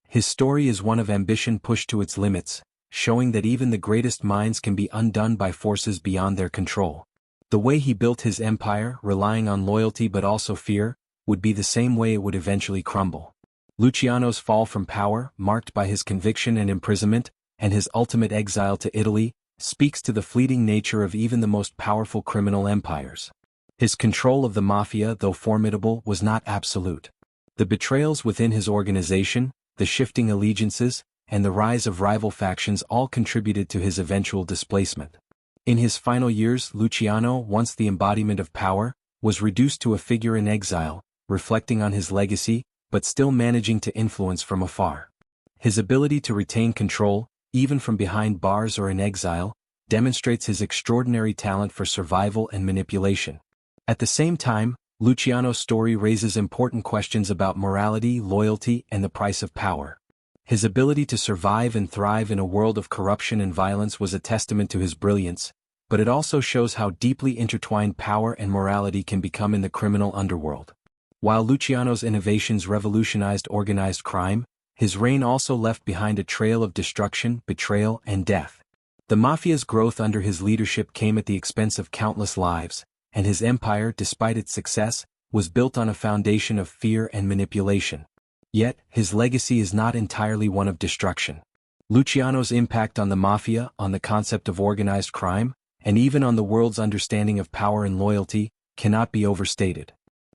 His story is one of ambition pushed to its limits, showing that even the greatest minds can be undone by forces beyond their control. The way he built his empire, relying on loyalty but also fear, would be the same way it would eventually crumble. Luciano's fall from power, marked by his conviction and imprisonment, and his ultimate exile to Italy, speaks to the fleeting nature of even the most powerful criminal empires. His control of the mafia, though formidable, was not absolute. The betrayals within his organization, the shifting allegiances, and the rise of rival factions all contributed to his eventual displacement. In his final years, Luciano, once the embodiment of power, was reduced to a figure in exile, reflecting on his legacy, but still managing to influence from afar. His ability to retain control, even from behind bars or in exile, demonstrates his extraordinary talent for survival and manipulation. At the same time, Luciano's story raises important questions about morality, loyalty, and the price of power. His ability to survive and thrive in a world of corruption and violence was a testament to his brilliance, but it also shows how deeply intertwined power and morality can become in the criminal underworld. While Luciano's innovations revolutionized organized crime, his reign also left behind a trail of destruction, betrayal, and death. The mafia's growth under his leadership came at the expense of countless lives, and his empire, despite its success, was built on a foundation of fear and manipulation. Yet, his legacy is not entirely one of destruction. Luciano's impact on the mafia, on the concept of organized crime, and even on the world's understanding of power and loyalty, cannot be overstated.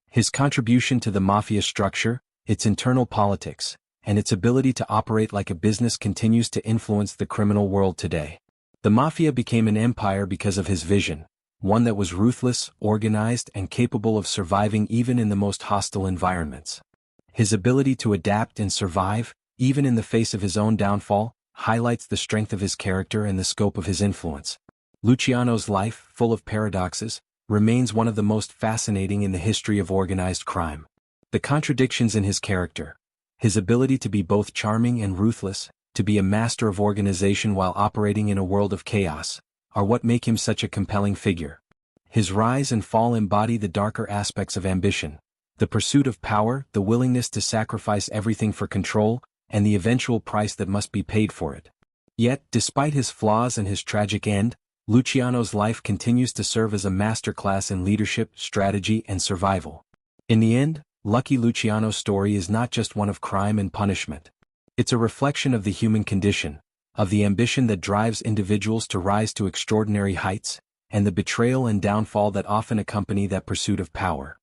His contribution to the mafia structure, its internal politics, and its ability to operate like a business continues to influence the criminal world today. The mafia became an empire because of his vision, one that was ruthless, organized, and capable of surviving even in the most hostile environments. His ability to adapt and survive, even in the face of his own downfall, highlights the strength of his character and the scope of his influence. Luciano's life, full of paradoxes, remains one of the most fascinating in the history of organized crime. The contradictions in his character, his ability to be both charming and ruthless, to be a master of organization while operating in a world of chaos, are what make him such a compelling figure. His rise and fall embody the darker aspects of ambition, the pursuit of power, the willingness to sacrifice everything for control, and the eventual price that must be paid for it. Yet, despite his flaws and his tragic end, Luciano's life continues to serve as a masterclass in leadership, strategy, and survival. In the end, Lucky Luciano's story is not just one of crime and punishment. It's a reflection of the human condition, of the ambition that drives individuals to rise to extraordinary heights, and the betrayal and downfall that often accompany that pursuit of power.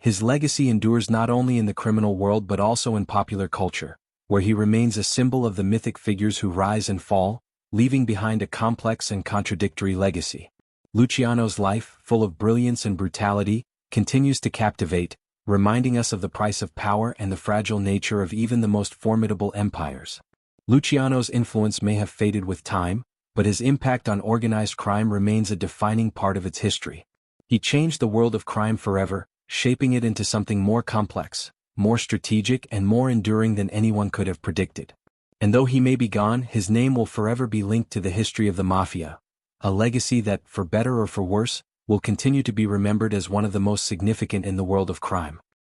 His legacy endures not only in the criminal world but also in popular culture, where he remains a symbol of the mythic figures who rise and fall, leaving behind a complex and contradictory legacy. Luciano's life, full of brilliance and brutality, continues to captivate, reminding us of the price of power and the fragile nature of even the most formidable empires. Luciano's influence may have faded with time, but his impact on organized crime remains a defining part of its history. He changed the world of crime forever, shaping it into something more complex, more strategic, and more enduring than anyone could have predicted. And though he may be gone, his name will forever be linked to the history of the mafia, a legacy that, for better or for worse, will continue to be remembered as one of the most significant in the world of crime.